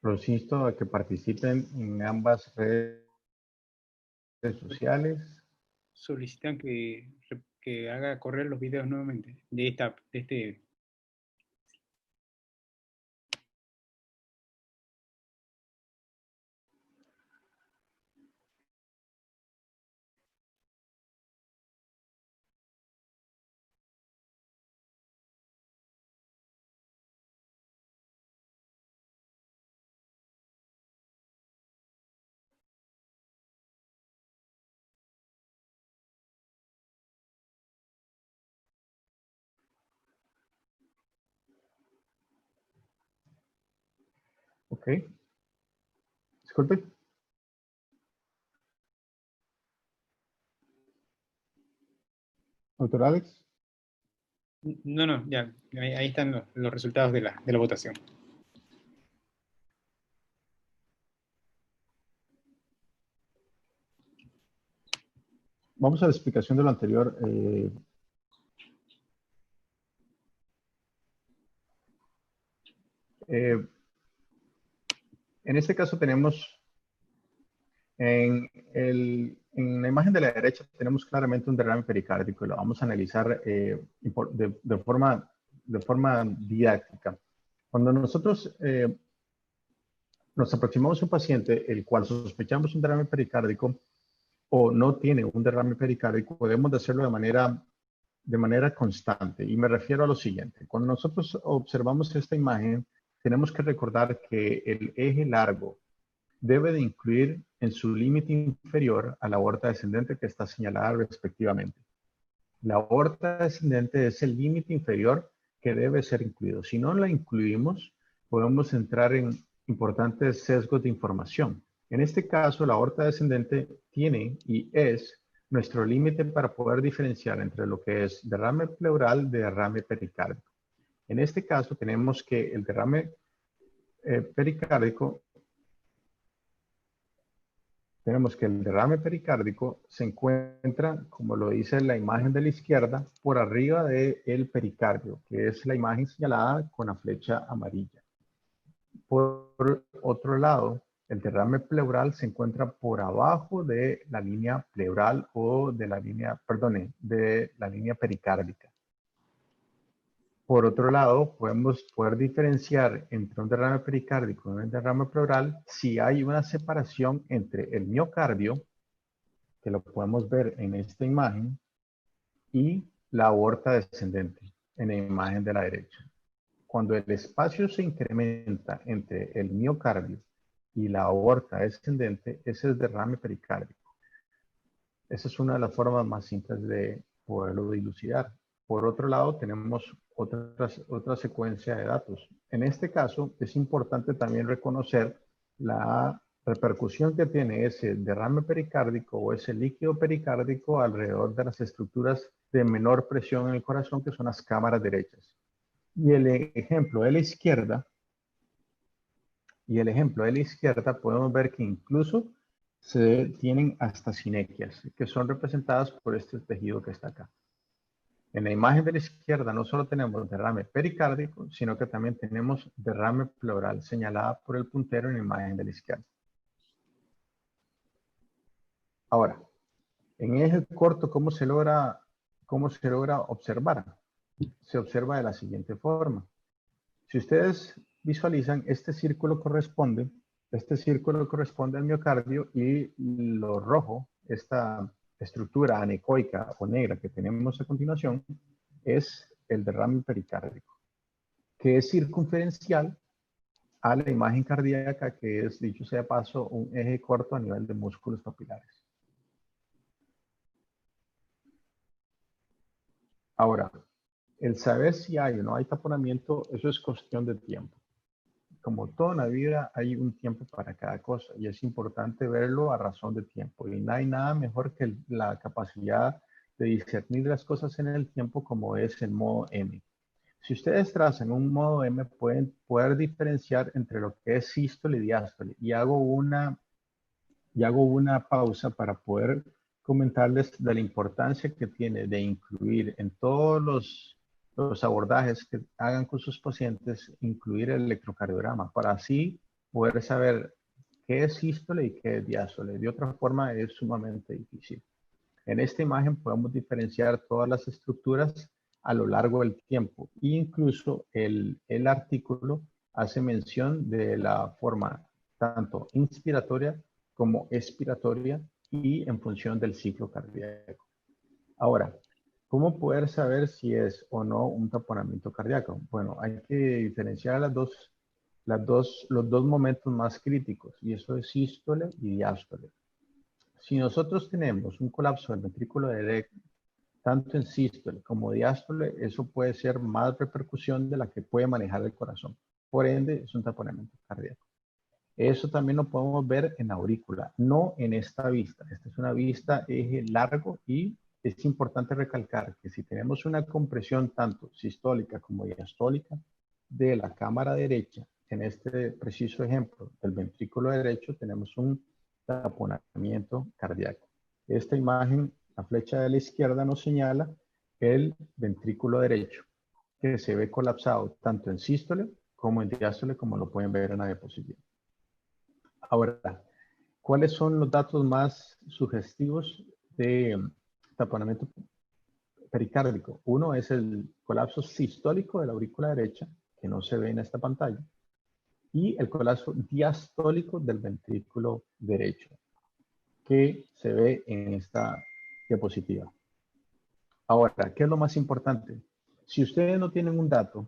D: Los insto a que participen en ambas redes sociales.
C: Solicitan que haga correr los videos nuevamente de este.
D: Ok. Disculpe. Doctor Alex.
C: No, ya, ahí están los resultados de la votación.
D: Vamos a la explicación de lo anterior. En este caso tenemos, en la imagen de la derecha tenemos claramente un derrame pericárdico y lo vamos a analizar de forma didáctica. Cuando nosotros nos aproximamos a un paciente el cual sospechamos un derrame pericárdico o no tiene un derrame pericárdico, podemos hacerlo de manera constante. Y me refiero a lo siguiente. Cuando nosotros observamos esta imagen, tenemos que recordar que el eje largo debe de incluir en su límite inferior a la aorta descendente que está señalada respectivamente. La aorta descendente es el límite inferior que debe ser incluido. Si no la incluimos, podemos entrar en importantes sesgos de información. En este caso, la aorta descendente tiene y es nuestro límite para poder diferenciar entre lo que es derrame pleural de derrame pericárdico. En este caso, tenemos que el derrame pericárdico se encuentra, como lo dice la imagen de la izquierda, por arriba del pericardio, que es la imagen señalada con la flecha amarilla. Por otro lado, el derrame pleural se encuentra por abajo de la línea pleural o de la línea pericárdica. Por otro lado, podemos poder diferenciar entre un derrame pericárdico y un derrame pleural si hay una separación entre el miocardio, que lo podemos ver en esta imagen, y la aorta descendente en la imagen de la derecha. Cuando el espacio se incrementa entre el miocardio y la aorta descendente, ese es derrame pericárdico. Esa es una de las formas más simples de poderlo dilucidar. Por otro lado, tenemos otra secuencia de datos. En este caso, es importante también reconocer la repercusión que tiene ese derrame pericárdico o ese líquido pericárdico alrededor de las estructuras de menor presión en el corazón, que son las cámaras derechas. Y el ejemplo de la izquierda, podemos ver que incluso se tienen hasta sinequias, que son representadas por este tejido que está acá. En la imagen de la izquierda no solo tenemos derrame pericárdico, sino que también tenemos derrame pleural señalada por el puntero en la imagen de la izquierda. Ahora, en eje corto, ¿cómo se logra observar? Se observa de la siguiente forma. Si ustedes visualizan, este círculo corresponde al miocardio y lo rojo, esta estructura anecoica o negra que tenemos a continuación, es el derrame pericárdico, que es circunferencial a la imagen cardíaca, que es, dicho sea de paso, un eje corto a nivel de músculos papilares. Ahora, el saber si hay o no hay taponamiento, eso es cuestión de tiempo. Como toda la vida, hay un tiempo para cada cosa y es importante verlo a razón de tiempo. Y no hay nada mejor que la capacidad de discernir las cosas en el tiempo, como es el modo M. Si ustedes trazan un modo M, pueden poder diferenciar entre lo que es sístole y diástole. Y hago una pausa para poder comentarles de la importancia que tiene de incluir en todos los abordajes que hagan con sus pacientes, incluir el electrocardiograma, para así poder saber qué es sístole y qué es diástole. De otra forma es sumamente difícil. En esta imagen podemos diferenciar todas las estructuras a lo largo del tiempo. E incluso el artículo hace mención de la forma tanto inspiratoria como expiratoria y en función del ciclo cardíaco. Ahora, ¿cómo poder saber si es o no un taponamiento cardíaco? Bueno, hay que diferenciar los dos momentos más críticos, y eso es sístole y diástole. Si nosotros tenemos un colapso del ventrículo derecho, tanto en sístole como diástole, eso puede ser más repercusión de la que puede manejar el corazón. Por ende, es un taponamiento cardíaco. Eso también lo podemos ver en la aurícula, no en esta vista. Esta es una vista eje largo y es importante recalcar que si tenemos una compresión tanto sistólica como diastólica de la cámara derecha, en este preciso ejemplo del ventrículo derecho, tenemos un taponamiento cardíaco. Esta imagen, la flecha de la izquierda nos señala el ventrículo derecho, que se ve colapsado tanto en sístole como en diástole, como lo pueden ver en la diapositiva. Ahora, ¿cuáles son los datos más sugestivos de taponamiento pericárdico? Uno es el colapso sistólico de la aurícula derecha, que no se ve en esta pantalla, y el colapso diastólico del ventrículo derecho, que se ve en esta diapositiva. Ahora, ¿qué es lo más importante? Si ustedes no tienen un dato,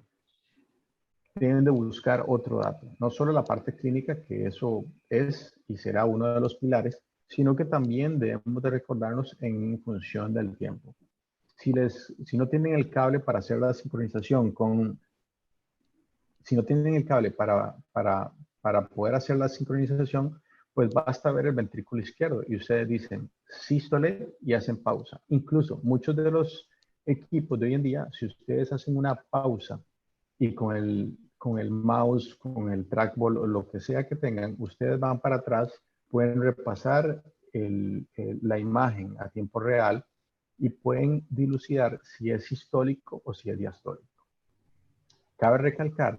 D: tienen de buscar otro dato, no solo la parte clínica, que eso es y será uno de los pilares, sino que también debemos de recordarnos en función del tiempo. Si no tienen el cable para hacer la sincronización si no tienen el cable para poder hacer la sincronización, pues basta ver el ventrículo izquierdo y ustedes dicen sístole y hacen pausa. Incluso muchos de los equipos de hoy en día, si ustedes hacen una pausa y con el mouse, con el trackball o lo que sea que tengan, ustedes van para atrás, pueden repasar la imagen a tiempo real y pueden dilucidar si es sistólico o si es diastólico. Cabe recalcar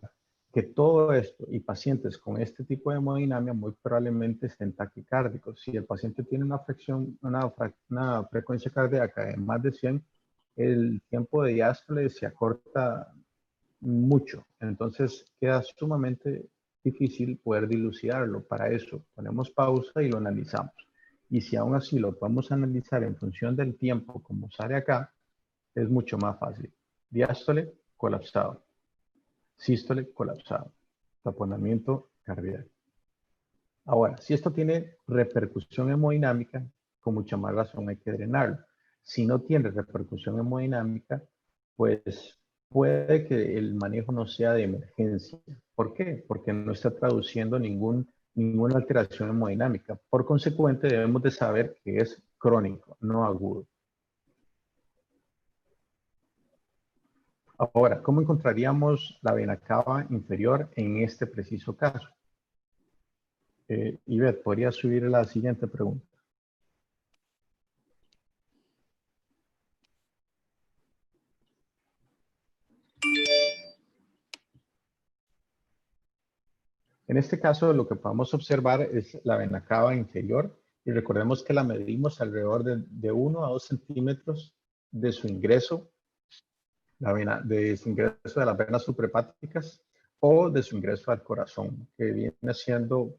D: que todo esto y pacientes con este tipo de hemodinamia muy probablemente estén taquicárdicos. Si el paciente tiene una frecuencia cardíaca de más de 100, el tiempo de diástole se acorta mucho. Entonces queda sumamente difícil poder dilucidarlo. Para eso ponemos pausa y lo analizamos. Y si aún así lo podemos analizar en función del tiempo, como sale acá, es mucho más fácil. Diástole, colapsado. Sístole, colapsado. Taponamiento cardíaco. Ahora, si esto tiene repercusión hemodinámica, con mucha más razón hay que drenarlo. Si no tiene repercusión hemodinámica, pues puede que el manejo no sea de emergencia. ¿Por qué? Porque no está traduciendo ninguna alteración hemodinámica. Por consecuente, debemos de saber que es crónico, no agudo. Ahora, ¿cómo encontraríamos la vena cava inferior en este preciso caso? Ivette, ¿podría subir la siguiente pregunta? En este caso, lo que podemos observar es la vena cava inferior y recordemos que la medimos alrededor de 1 a 2 centímetros de su ingreso, de su ingreso de las venas suprahepáticas o de su ingreso al corazón, que viene siendo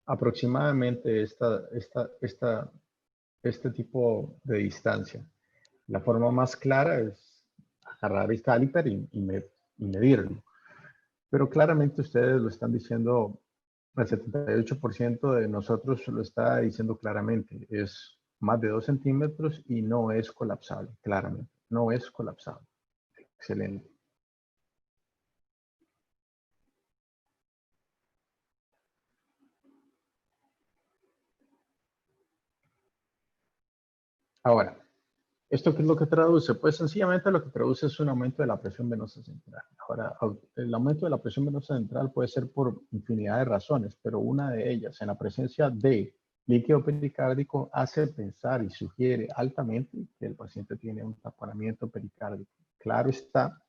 D: aproximadamente este tipo de distancia. La forma más clara es agarrar el caliper y medirlo. Pero claramente ustedes lo están diciendo, el 78% de nosotros lo está diciendo claramente. Es más de 2 centímetros y no es colapsable, claramente. No es colapsable. Excelente. Ahora, ¿esto qué es lo que traduce? Pues sencillamente lo que traduce es un aumento de la presión venosa central. Ahora, el aumento de la presión venosa central puede ser por infinidad de razones, pero una de ellas, en la presencia de líquido pericárdico, hace pensar y sugiere altamente que el paciente tiene un taponamiento pericárdico. Claro está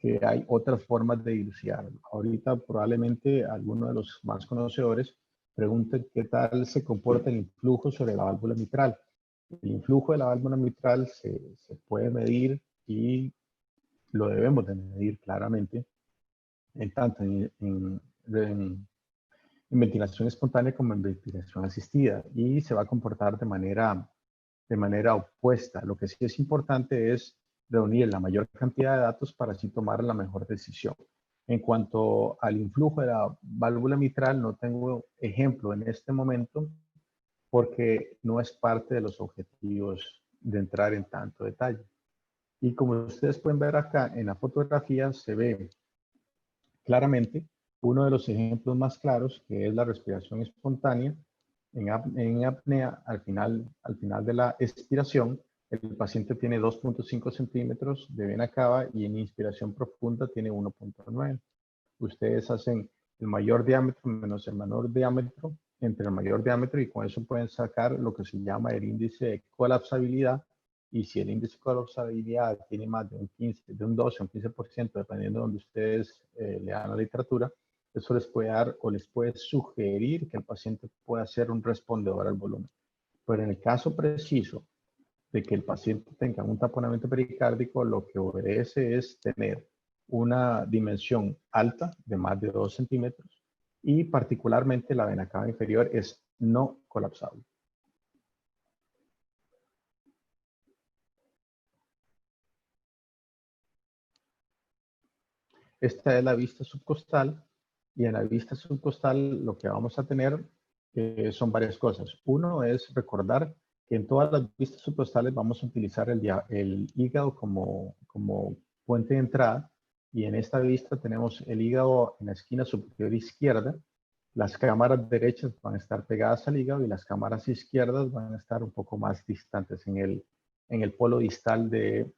D: que hay otras formas de dilucidarlo. Ahorita probablemente algunos de los más conocedores pregunten qué tal se comporta el influjo sobre la válvula mitral. El influjo de la válvula mitral se puede medir y lo debemos de medir claramente, tanto en ventilación espontánea como en ventilación asistida, y se va a comportar de manera opuesta. Lo que sí es importante es reunir la mayor cantidad de datos para así tomar la mejor decisión. En cuanto al influjo de la válvula mitral, no tengo ejemplo en este momento porque no es parte de los objetivos de entrar en tanto detalle. Y como ustedes pueden ver acá en la fotografía, se ve claramente uno de los ejemplos más claros, que es la respiración espontánea. En apnea, al final de la expiración, el paciente tiene 2.5 centímetros de vena cava y en inspiración profunda tiene 1.9. Ustedes hacen el mayor diámetro menos el menor diámetro entre el mayor diámetro y con eso pueden sacar lo que se llama el índice de colapsabilidad. Y si el índice de colapsabilidad tiene más de un 15, de un 12 o un 15%, dependiendo de donde ustedes lean la literatura, eso les puede dar o les puede sugerir que el paciente pueda ser un respondedor al volumen. Pero en el caso preciso de que el paciente tenga un taponamiento pericárdico, lo que obedece es tener una dimensión alta de más de 2 centímetros y particularmente la vena cava inferior es no colapsable. Esta es la vista subcostal y en la vista subcostal lo que vamos a tener son varias cosas. Uno es recordar que en todas las vistas subcostales vamos a utilizar el hígado como puente de entrada y en esta vista tenemos el hígado en la esquina superior izquierda. Las cámaras derechas van a estar pegadas al hígado y las cámaras izquierdas van a estar un poco más distantes en el polo distal de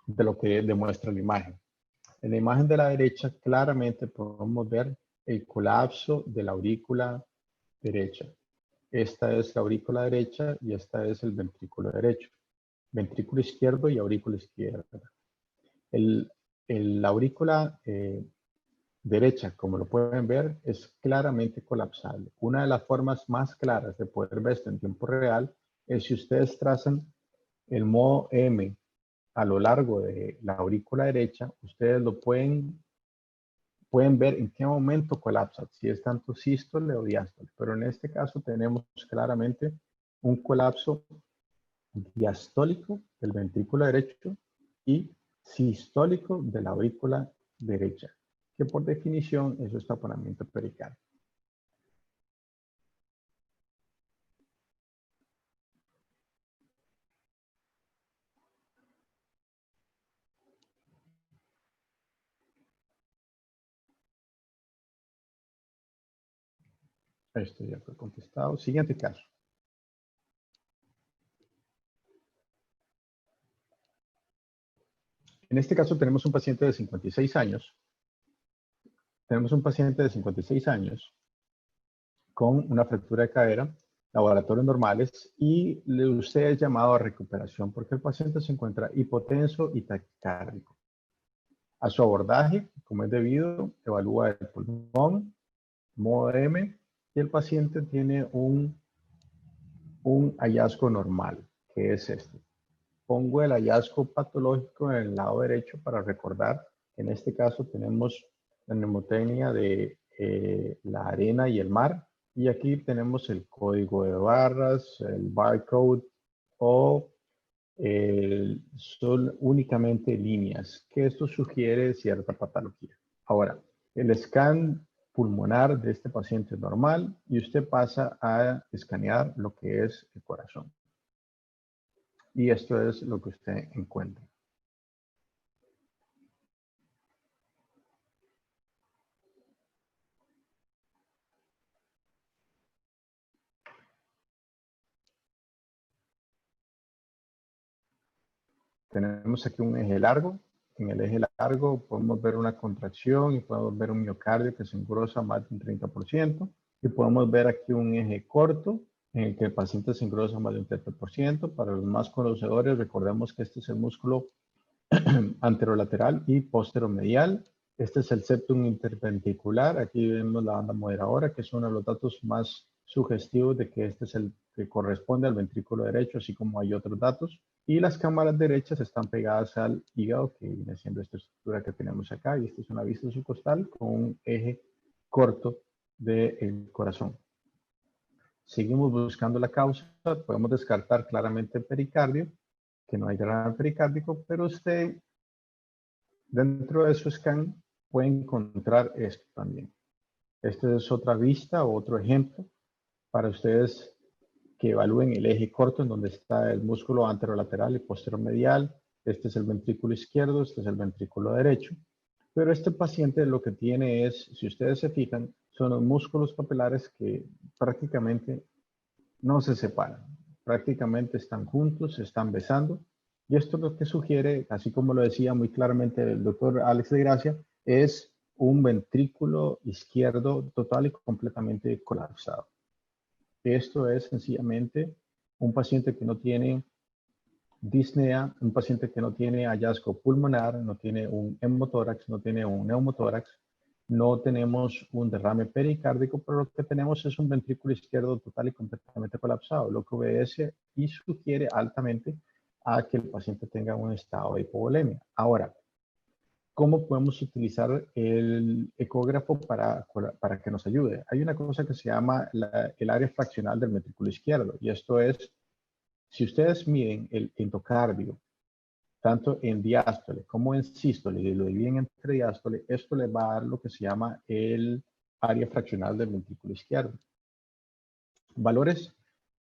D: lo que demuestra la imagen. En la imagen de la derecha claramente podemos ver el colapso de la aurícula derecha. Esta es la aurícula derecha y esta es el ventrículo derecho. Ventrículo izquierdo y aurícula izquierda. La aurícula derecha, como lo pueden ver, es claramente colapsable. Una de las formas más claras de poder ver esto en tiempo real es si ustedes trazan el modo M a lo largo de la aurícula derecha, ustedes lo pueden ver en qué momento colapsa, si es tanto sístole o diástole. Pero en este caso tenemos claramente un colapso diastólico del ventrículo derecho y sistólico de la aurícula derecha, que por definición eso es taponamiento pericárdico. Esto ya fue contestado. Siguiente caso. En este caso tenemos un paciente de 56 años. Tenemos un paciente de 56 años con una fractura de cadera, laboratorios normales, y usted es llamado a recuperación porque el paciente se encuentra hipotenso y taquicárdico. A su abordaje, como es debido, evalúa el pulmón, modo M, y el paciente tiene un hallazgo normal, que es este. Pongo el hallazgo patológico en el lado derecho para recordar que en este caso tenemos la mnemotecnia de la arena y el mar. Y aquí tenemos el código de barras, el barcode o son únicamente líneas, que esto sugiere cierta patología. Ahora, el scan pulmonar de este paciente es normal y usted pasa a escanear lo que es el corazón. Y esto es lo que usted encuentra. Tenemos aquí un eje largo. En el eje largo podemos ver una contracción y podemos ver un miocardio que se engrosa más de un 30%. Y podemos ver aquí un eje corto en el que el paciente se engrosa más de un 30%. Para los más conocedores, recordemos que este es el músculo anterolateral y posteromedial. Este es el septum interventricular. Aquí vemos la banda moderadora, que es uno de los datos más sugestivos de que este es el que corresponde al ventrículo derecho, así como hay otros datos. Y las cámaras derechas están pegadas al hígado, que viene siendo esta estructura que tenemos acá. Y esta es una vista subcostal con un eje corto del corazón. Seguimos buscando la causa. Podemos descartar claramente el pericardio, que no hay derrame pericárdico, pero usted dentro de su scan puede encontrar esto también. Esta es otra vista o otro ejemplo para ustedes que evalúen el eje corto en donde está el músculo anterolateral y posteromedial. Este es el ventrículo izquierdo, este es el ventrículo derecho. Pero este paciente lo que tiene es, si ustedes se fijan, son los músculos papilares que prácticamente no se separan. Prácticamente están juntos, se están besando. Y esto lo que sugiere, así como lo decía muy claramente el doctor Alex de Gracia, es un ventrículo izquierdo total y completamente colapsado. Esto es sencillamente un paciente que no tiene disnea, un paciente que no tiene hallazgo pulmonar, no tiene un hemotórax, no tiene un neumotórax, no tenemos un derrame pericárdico, pero lo que tenemos es un ventrículo izquierdo total y completamente colapsado, lo que obedece y sugiere altamente a que el paciente tenga un estado de hipovolemia. Ahora, ¿cómo podemos utilizar el ecógrafo para que nos ayude? Hay una cosa que se llama el área fraccional del ventrículo izquierdo, y esto es, si ustedes miden el endocardio, tanto en diástole como en sístole, y lo dividen entre diástole, esto les va a dar lo que se llama el área fraccional del ventrículo izquierdo. Valores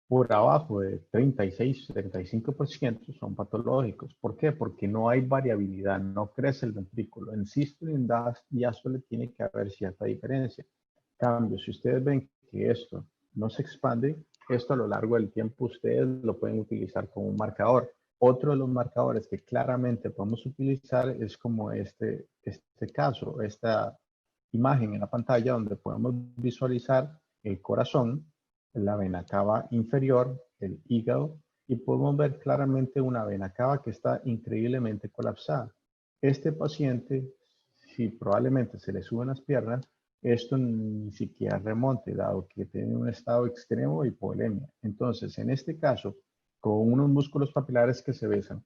D: por abajo de 36-35% son patológicos. ¿Por qué? Porque no hay variabilidad, no crece el ventrículo. En sístole y en diástole tiene que haber cierta diferencia. En cambio, si ustedes ven que esto no se expande, esto a lo largo del tiempo ustedes lo pueden utilizar como un marcador. Otro de los marcadores que claramente podemos utilizar es como este caso, esta imagen en la pantalla donde podemos visualizar el corazón, la vena cava inferior, el hígado, y podemos ver claramente una vena cava que está increíblemente colapsada. Este paciente, si probablemente se le suben las piernas, esto ni siquiera remonte, dado que tiene un estado extremo de hipovolemia. Entonces, en este caso, con unos músculos papilares que se besan,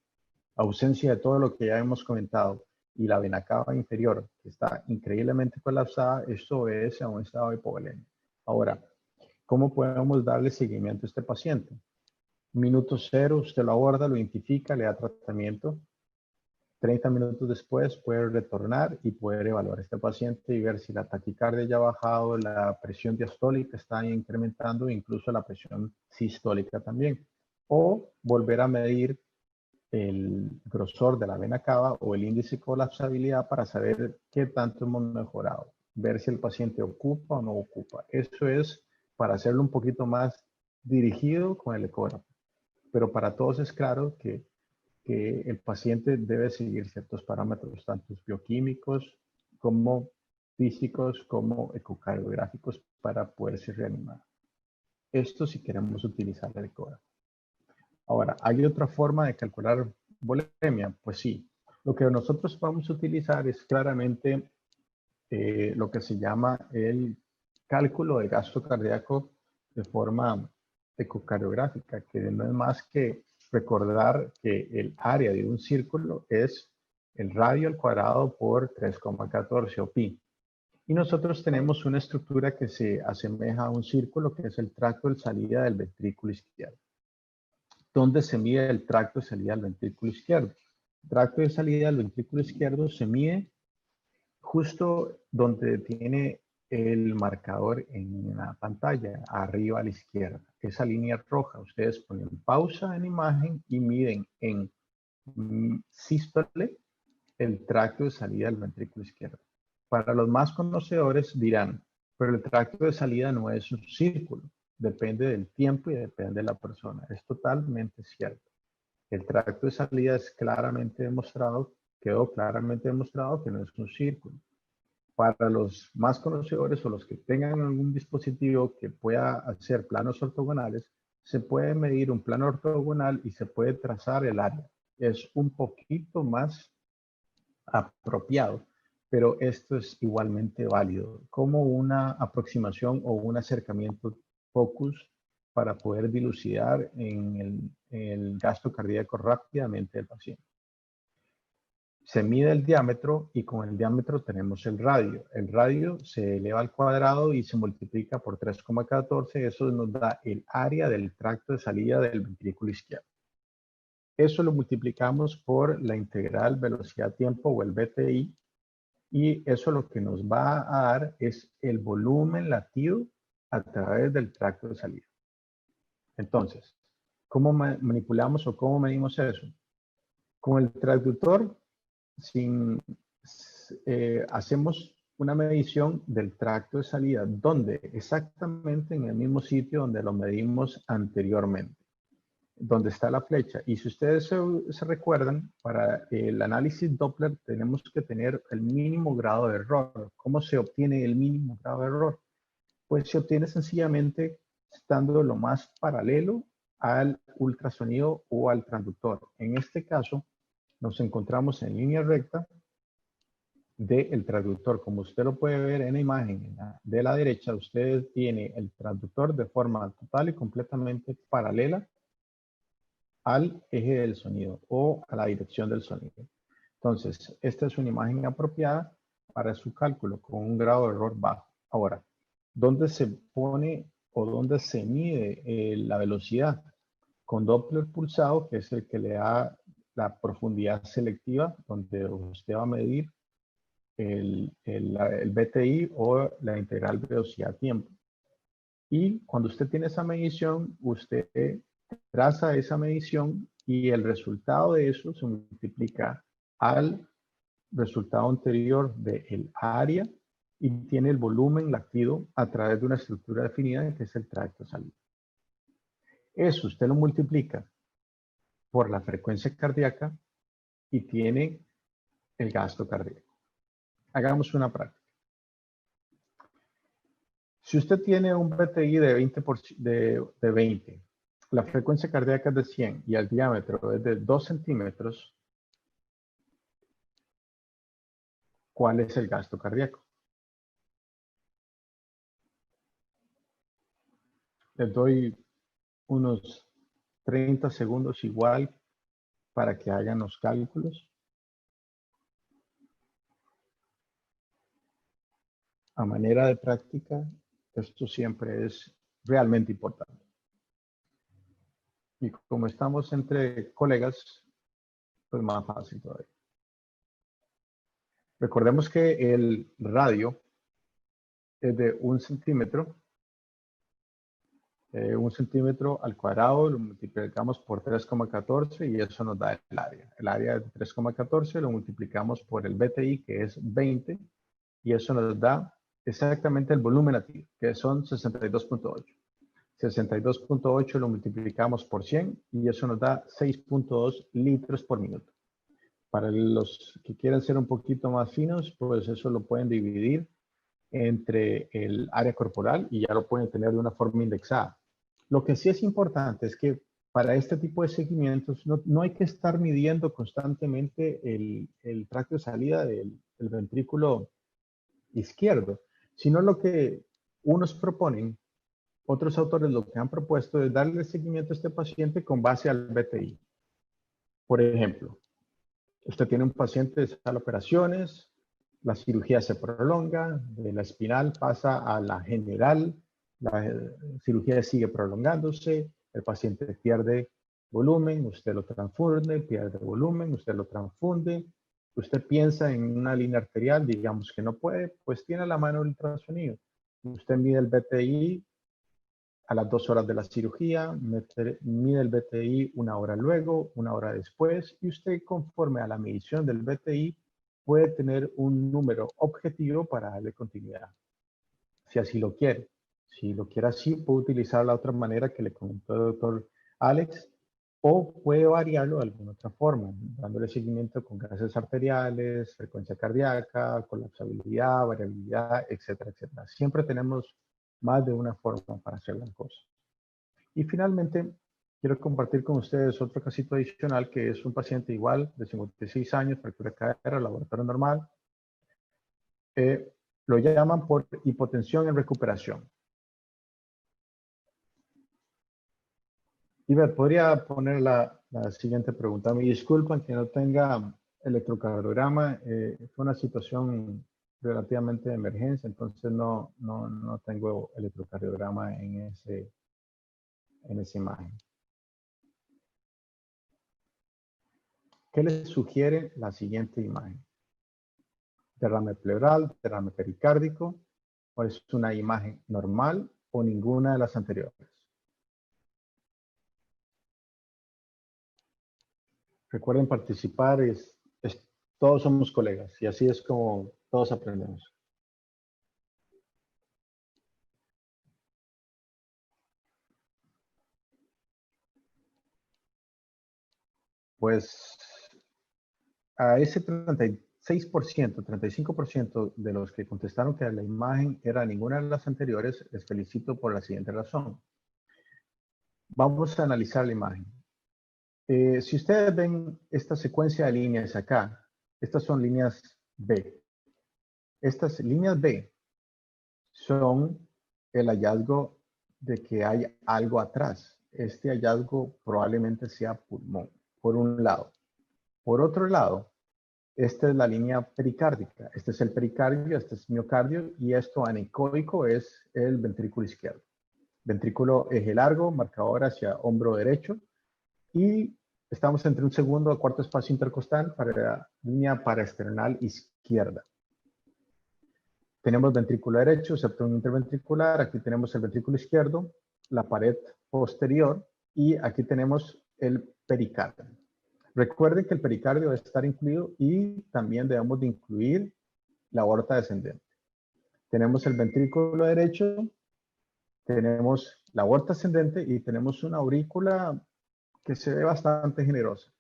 D: ausencia de todo lo que ya hemos comentado, y la vena cava inferior que está increíblemente colapsada, esto obedece a un estado de hipovolemia. Ahora, ¿cómo podemos darle seguimiento a este paciente? Minuto cero, usted lo aborda, lo identifica, le da tratamiento. 30 minutos después puede retornar y poder evaluar a este paciente y ver si la taquicardia ya ha bajado, la presión diastólica está incrementando, incluso la presión sistólica también. O volver a medir el grosor de la vena cava o el índice de colapsabilidad para saber qué tanto hemos mejorado. Ver si el paciente ocupa o no ocupa. Eso es para hacerlo un poquito más dirigido con el ecógrafo. Pero para todos es claro que el paciente debe seguir ciertos parámetros, tanto bioquímicos como físicos, como ecocardiográficos, para poderse reanimar. Esto si queremos utilizar el ecógrafo. Ahora, ¿hay otra forma de calcular volemia? Pues sí. Lo que nosotros vamos a utilizar es claramente lo que se llama el cálculo de gasto cardíaco de forma ecocardiográfica, que no es más que recordar que el área de un círculo es el radio al cuadrado por 3,14 o pi. Y nosotros tenemos una estructura que se asemeja a un círculo, que es el tracto de salida del ventrículo izquierdo. ¿Dónde se mide el tracto de salida del ventrículo izquierdo? El tracto de salida del ventrículo izquierdo se mide justo donde tiene el marcador en la pantalla, arriba a la izquierda. Esa línea roja, ustedes ponen pausa en imagen y miden en sístole el tracto de salida del ventrículo izquierdo. Para los más conocedores dirán, pero el tracto de salida no es un círculo, depende del tiempo y depende de la persona. Es totalmente cierto. El tracto de salida es claramente demostrado, quedó claramente demostrado que no es un círculo. Para los más conocedores o los que tengan algún dispositivo que pueda hacer planos ortogonales, se puede medir un plano ortogonal y se puede trazar el área. es un poquito más apropiado, pero esto es igualmente válido como una aproximación o un acercamiento focus para poder dilucidar en el gasto cardíaco rápidamente del paciente. Se mide el diámetro y con el diámetro tenemos el radio. El radio se eleva al cuadrado y se multiplica por 3,14. Eso nos da el área del tracto de salida del ventrículo izquierdo. Eso lo multiplicamos por la integral velocidad-tiempo o el VTI y eso lo que nos va a dar es el volumen latido a través del tracto de salida. Entonces, ¿cómo manipulamos o cómo medimos eso? Con el transductor hacemos una medición del tracto de salida, donde exactamente en el mismo sitio donde lo medimos anteriormente, donde está la flecha. Y si ustedes se recuerdan, para el análisis Doppler tenemos que tener el mínimo grado de error. ¿Cómo se obtiene el mínimo grado de error? Pues se obtiene sencillamente estando lo más paralelo al ultrasonido o al transductor. En este caso, nos encontramos en línea recta del transductor. Como usted lo puede ver en la imagen de la derecha, usted tiene el transductor de forma total y completamente paralela al eje del sonido o a la dirección del sonido. Entonces, esta es una imagen apropiada para su cálculo con un grado de error bajo. Ahora, ¿dónde se pone o dónde se mide la velocidad? Con Doppler pulsado, que es el que le da la profundidad selectiva, donde usted va a medir el VTI o la integral velocidad-tiempo. Y cuando usted tiene esa medición, usted traza esa medición y el resultado de eso se multiplica al resultado anterior del área y tiene el volumen latido a través de una estructura definida que es el tracto de salida. Eso usted lo multiplica por la frecuencia cardíaca y tiene el gasto cardíaco. Hagamos una práctica. Si usted tiene un VTI de 20, la frecuencia cardíaca es de 100 y el diámetro es de 2 centímetros, ¿cuál es el gasto cardíaco? Les doy unos 30 segundos igual para que hagan los cálculos. A manera de práctica, esto siempre es realmente importante. Y como estamos entre colegas, pues más fácil todavía. Recordemos que el radio es de 1 centímetro. 1 centímetro al cuadrado lo multiplicamos por 3,14 y eso nos da el área. El área de 3,14 lo multiplicamos por el VTI, que es 20, y eso nos da exactamente el volumen latido, que son 62.8. 62.8 lo multiplicamos por 100 y eso nos da 6.2 litros por minuto. Para los que quieran ser un poquito más finos, pues eso lo pueden dividir entre el área corporal y ya lo pueden tener de una forma indexada. Lo que sí es importante es que para este tipo de seguimientos no hay que estar midiendo constantemente el tracto de salida del ventrículo izquierdo, sino lo que unos proponen, otros autores lo que han propuesto es darle seguimiento a este paciente con base al VTI. Por ejemplo, usted tiene un paciente de sala de operaciones, la cirugía se prolonga, de la espinal pasa a la general, la cirugía sigue prolongándose, el paciente pierde volumen, usted lo transfunde, pierde volumen, usted lo transfunde, usted piensa en una línea arterial, digamos que no puede, pues tiene a la mano el ultrasonido. Usted mide el VTI a las 2 horas de la cirugía, mide el VTI 1 hora luego, 1 hora después, y usted conforme a la medición del VTI puede tener un número objetivo para darle continuidad, si así lo quiere. Si lo quiere así, puede utilizar la otra manera que le comentó el doctor Alex, o puede variarlo de alguna otra forma, dándole seguimiento con gases arteriales, frecuencia cardíaca, colapsabilidad, variabilidad, etcétera, etcétera. Siempre tenemos más de una forma para hacer las cosas. Y finalmente, Quiero compartir con ustedes otro casito adicional que es un paciente igual de 56 años, fractura de cadera, laboratorio normal. Lo llaman por hipotensión en recuperación. Ivette, ¿podría poner la siguiente pregunta? Me disculpan que no tenga electrocardiograma. Fue una situación relativamente de emergencia, entonces no tengo electrocardiograma en esa imagen. ¿Qué les sugiere la siguiente imagen? ¿Derrame pleural, derrame pericárdico? ¿O es una imagen normal o ninguna de las anteriores? Recuerden participar, todos somos colegas y así es como todos aprendemos. Pues a ese 36%, 35% de los que contestaron que la imagen era ninguna de las anteriores, les felicito por la siguiente razón. Vamos a analizar la imagen. Si ustedes ven esta secuencia de líneas acá, estas son líneas B. Estas líneas B son el hallazgo de que hay algo atrás. Este hallazgo probablemente sea pulmón, por un lado. Por otro lado, esta es la línea pericárdica. Este es el pericardio, este es miocardio y esto anecoico es el ventrículo izquierdo. Ventrículo eje largo, marcador hacia hombro derecho y estamos entre un segundo a cuarto espacio intercostal para la línea paraesternal izquierda. Tenemos ventrículo derecho, septum interventricular, aquí tenemos el ventrículo izquierdo, la pared posterior y aquí tenemos el pericardio. Recuerden que el pericardio debe estar incluido y también debemos de incluir la aorta descendente. Tenemos el ventrículo derecho, tenemos la aorta ascendente y tenemos una aurícula que se ve bastante generosa.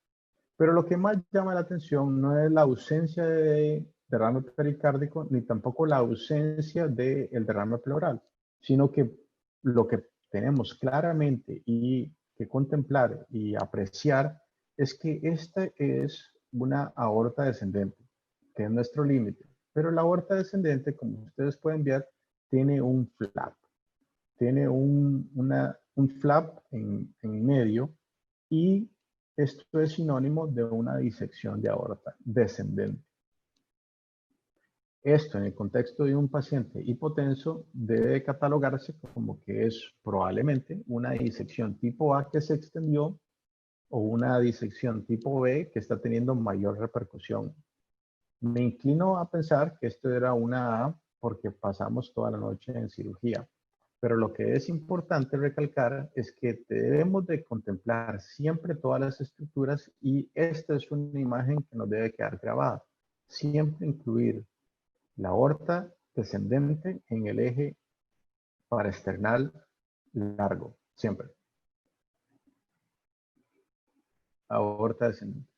D: Pero lo que más llama la atención no es la ausencia de derrame pericárdico ni tampoco la ausencia del derrame pleural, sino que lo que tenemos claramente y que contemplar y apreciar es que esta es una aorta descendente, que es nuestro límite. Pero la aorta descendente, como ustedes pueden ver, tiene un flap. Tiene un flap en medio y esto es sinónimo de una disección de aorta descendente. Esto en el contexto de un paciente hipotenso debe catalogarse como que es probablemente una disección tipo A que se extendió o una disección tipo B que está teniendo mayor repercusión. Me inclino a pensar que esto era una A porque pasamos toda la noche en cirugía. Pero lo que es importante recalcar es que debemos de contemplar siempre todas las estructuras y esta es una imagen que nos debe quedar grabada. Siempre incluir la aorta descendente en el eje paraesternal largo, siempre. Aorta descendente.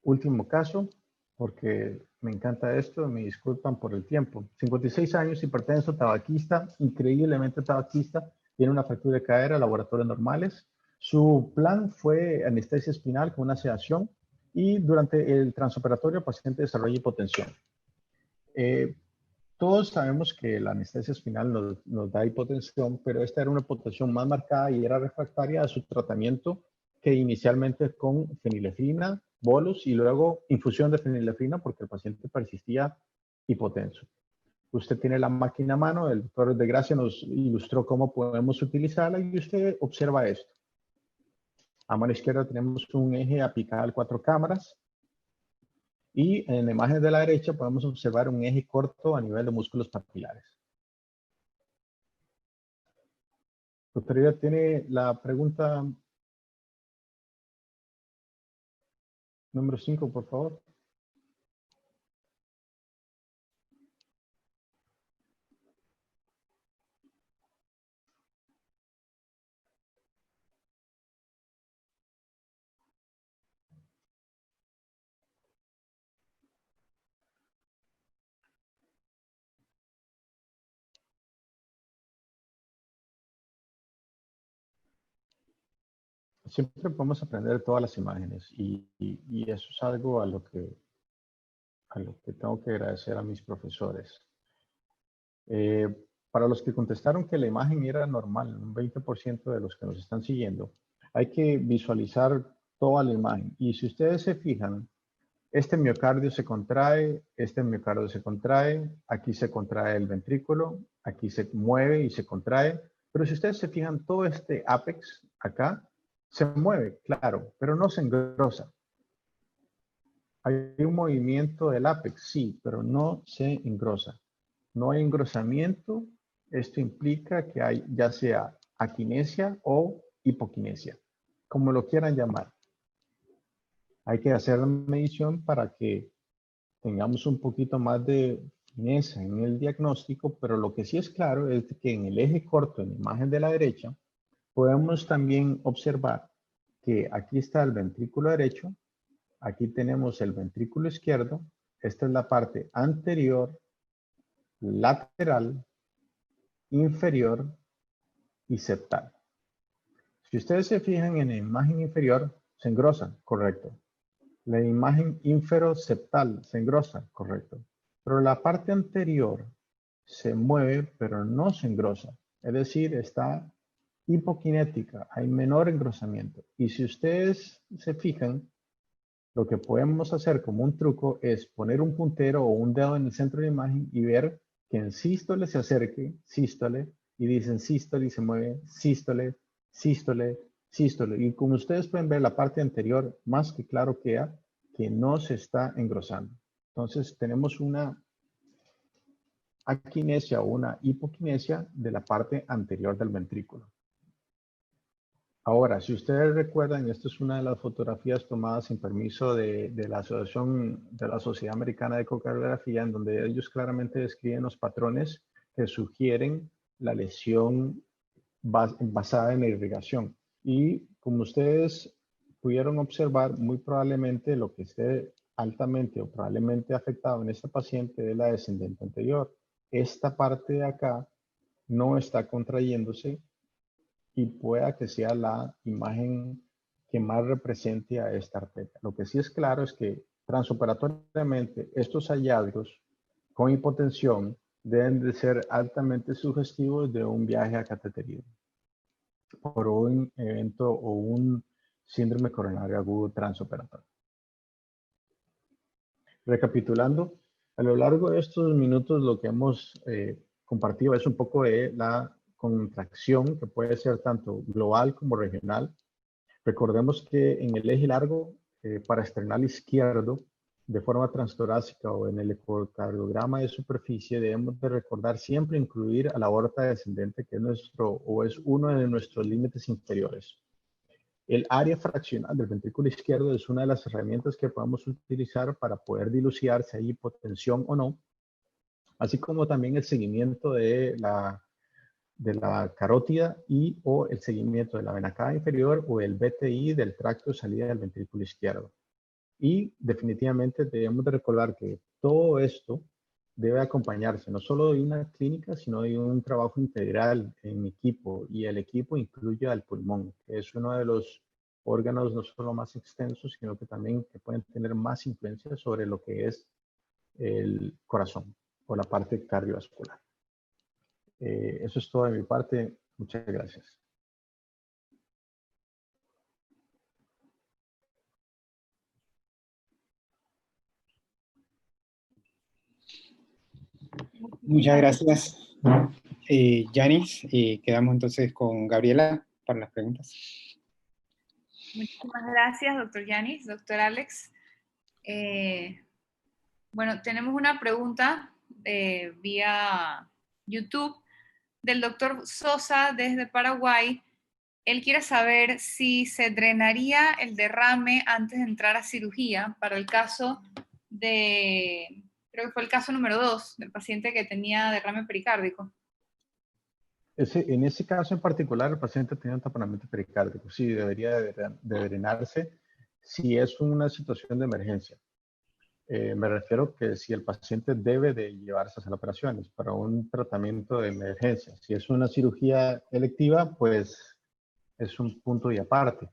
D: Último caso, porque me encanta esto, me disculpan por el tiempo. 56 años, hipertenso, tabaquista, increíblemente tabaquista, tiene una fractura de cadera, laboratorios normales. Su plan fue anestesia espinal con una sedación y durante el transoperatorio el paciente desarrolla hipotensión. Todos sabemos que la anestesia espinal nos da hipotensión, pero esta era una hipotensión más marcada y era refractaria a su tratamiento que inicialmente con fenilefrina, bolus y luego infusión de fenilefrina porque el paciente persistía hipotenso. Usted tiene la máquina a mano, el doctor de Gracia nos ilustró cómo podemos utilizarla y usted observa esto. A mano izquierda tenemos un eje apical 4 cámaras y en la imagen de la derecha podemos observar un eje corto a nivel de músculos papilares. Doctor Ivette, ¿tiene la pregunta número 5, por favor? siempre podemos aprender de todas las imágenes y eso es algo a lo que tengo que agradecer a mis profesores. Para los que contestaron que la imagen era normal, un 20% de los que nos están siguiendo, hay que visualizar toda la imagen. Y si ustedes se fijan, este miocardio se contrae, este miocardio se contrae, aquí se contrae el ventrículo, aquí se mueve y se contrae. Pero si ustedes se fijan, todo este ápex acá se mueve, claro, pero no se engrosa. Hay un movimiento del ápex, sí, pero no se engrosa. No hay engrosamiento. Esto implica que hay ya sea aquinesia o hipoquinesia, como lo quieran llamar. Hay que hacer la medición para que tengamos un poquito más de fineza en el diagnóstico, pero lo que sí es claro es que en el eje corto, en la imagen de la derecha, podemos también observar que aquí está el ventrículo derecho, aquí tenemos el ventrículo izquierdo, esta es la parte anterior, lateral, inferior y septal. Si ustedes se fijan en la imagen inferior, se engrosa, correcto. La imagen inferoseptal se engrosa, correcto. Pero la parte anterior se mueve, pero no se engrosa. Es decir, está hipoquinética, hay menor engrosamiento. Y si ustedes se fijan, lo que podemos hacer como un truco es poner un puntero o un dedo en el centro de la imagen y ver que en sístole se acerque, sístole, y dicen sístole y se mueve, sístole, sístole, sístole. Y como ustedes pueden ver, la parte anterior más que claro queda que no se está engrosando. Entonces tenemos una aquinesia o una hipoquinesia de la parte anterior del ventrículo. Ahora, si ustedes recuerdan, esta es una de las fotografías tomadas sin permiso de la Asociación de la Sociedad Americana de Ecocardiografía, en donde ellos claramente describen los patrones que sugieren la lesión basada en la irrigación. Y como ustedes pudieron observar, muy probablemente lo que esté altamente o probablemente afectado en esta paciente es la descendente anterior. Esta parte de acá no está contrayéndose y pueda que sea la imagen que más represente a esta arteria. Lo que sí es claro es que transoperatoriamente estos hallazgos con hipotensión deben de ser altamente sugestivos de un viaje a cateterismo por un evento o un síndrome coronario agudo transoperatorio. Recapitulando, a lo largo de estos minutos lo que hemos compartido es un poco de la contracción que puede ser tanto global como regional. Recordemos que en el eje largo paraesternal izquierdo, de forma transtorácica o en el ecocardiograma de superficie, debemos de recordar siempre incluir a la aorta descendente, que es es uno de nuestros límites inferiores. El área fraccional del ventrículo izquierdo es una de las herramientas que podemos utilizar para poder dilucidar si hay hipotensión o no, así como también el seguimiento de la carótida y o el seguimiento de la vena cava inferior o el BTI del tracto de salida del ventrículo izquierdo. Y definitivamente debemos de recordar que todo esto debe acompañarse no solo de una clínica, sino de un trabajo integral en equipo, y el equipo incluye al pulmón, que es uno de los órganos no solo más extensos, sino que también que pueden tener más influencia sobre lo que es el corazón o la parte cardiovascular. Eso es todo de mi parte. Muchas gracias.
C: Muchas gracias, Yanis. Quedamos entonces con Gabriela para las preguntas.
A: Muchísimas gracias, doctor Yanis, doctor Alex. Bueno, tenemos una pregunta vía YouTube del doctor Sosa desde Paraguay. Él quiere saber si se drenaría el derrame antes de entrar a cirugía para el caso de, creo que fue el caso número 2, del paciente que tenía derrame pericárdico.
D: En ese caso en particular, el paciente tiene un taponamiento pericárdico. Sí, debería de drenarse si es una situación de emergencia. Me refiero que si el paciente debe de llevarse a las operaciones para un tratamiento de emergencia. Si es una cirugía electiva, pues es un punto y aparte.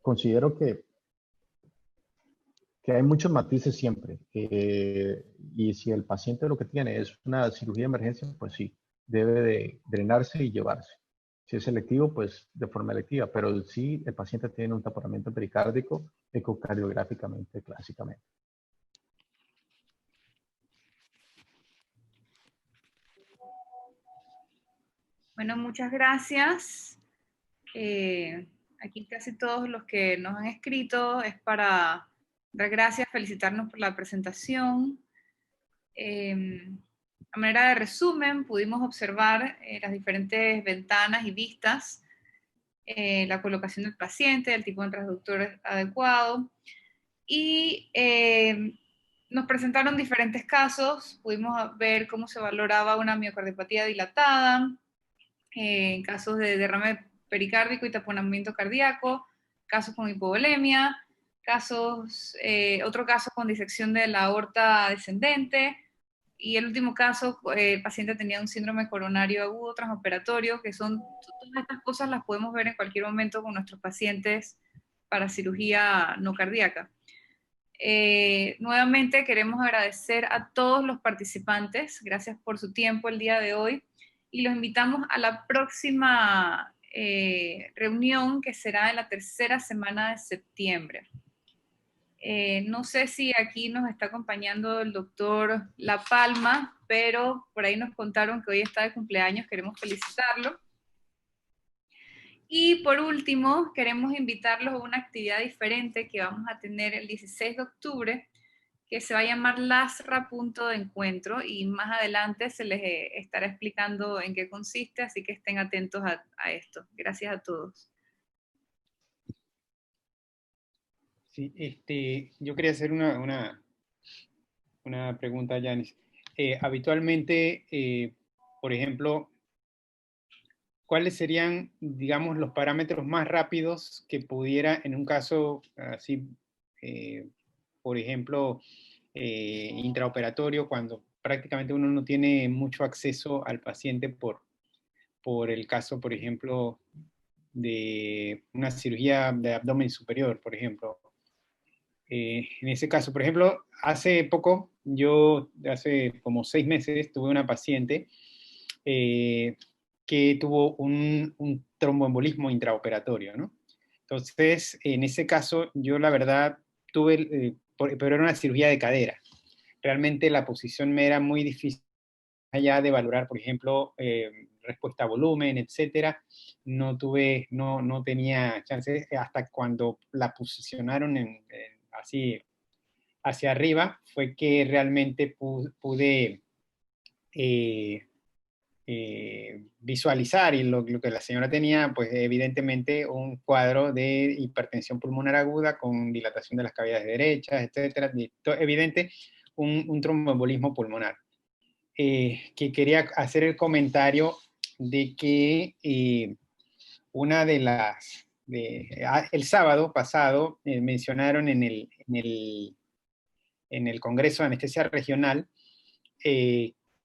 D: Considero que hay muchos matices siempre. Y si el paciente lo que tiene es una cirugía de emergencia, pues sí, debe de drenarse y llevarse. Si es selectivo, pues de forma electiva, pero sí el paciente tiene un taponamiento pericárdico ecocardiográficamente, clásicamente.
A: Bueno, muchas gracias. Aquí casi todos los que nos han escrito es para dar gracias, felicitarnos por la presentación. A manera de resumen, pudimos observar las diferentes ventanas y vistas, la colocación del paciente, el tipo de transductor adecuado, y nos presentaron diferentes casos. Pudimos ver cómo se valoraba una miocardiopatía dilatada, en casos de derrame pericárdico y taponamiento cardíaco, casos con hipovolemia, otro caso con disección de la aorta descendente, y el último caso, el paciente tenía un síndrome coronario agudo transoperatorio, que son todas estas cosas las podemos ver en cualquier momento con nuestros pacientes para cirugía no cardíaca. Nuevamente queremos agradecer a todos los participantes, gracias por su tiempo el día de hoy, y los invitamos a la próxima reunión, que será en la tercera semana de septiembre. No sé si aquí nos está acompañando el doctor La Palma, pero por ahí nos contaron que hoy está de cumpleaños, queremos felicitarlo. Y por último, queremos invitarlos a una actividad diferente que vamos a tener el 16 de octubre, que se va a llamar LASRA Punto de Encuentro, y más adelante se les estará explicando en qué consiste, así que estén atentos a esto. Gracias a todos.
C: Sí, yo quería hacer una pregunta, Yanis. Habitualmente, por ejemplo, ¿cuáles serían, digamos, los parámetros más rápidos que pudiera, en un caso así, por ejemplo, intraoperatorio, cuando prácticamente uno no tiene mucho acceso al paciente por el caso, por ejemplo, de una cirugía de abdomen superior, por ejemplo? En ese caso, por ejemplo, hace poco, hace como 6 meses, tuve una paciente que tuvo un tromboembolismo intraoperatorio, ¿no? Entonces, en ese caso, yo la verdad tuve, pero era una cirugía de cadera. Realmente la posición me era muy difícil allá de valorar, por ejemplo, respuesta a volumen, etcétera. No tenía chances hasta cuando la posicionaron así hacia arriba, fue que realmente pude visualizar, y lo que la señora tenía, pues evidentemente un cuadro de hipertensión pulmonar aguda con dilatación de las cavidades derechas, etcétera, evidente un tromboembolismo pulmonar. Que quería hacer el comentario de que una de las, el sábado pasado mencionaron en el Congreso de Anestesia Regional,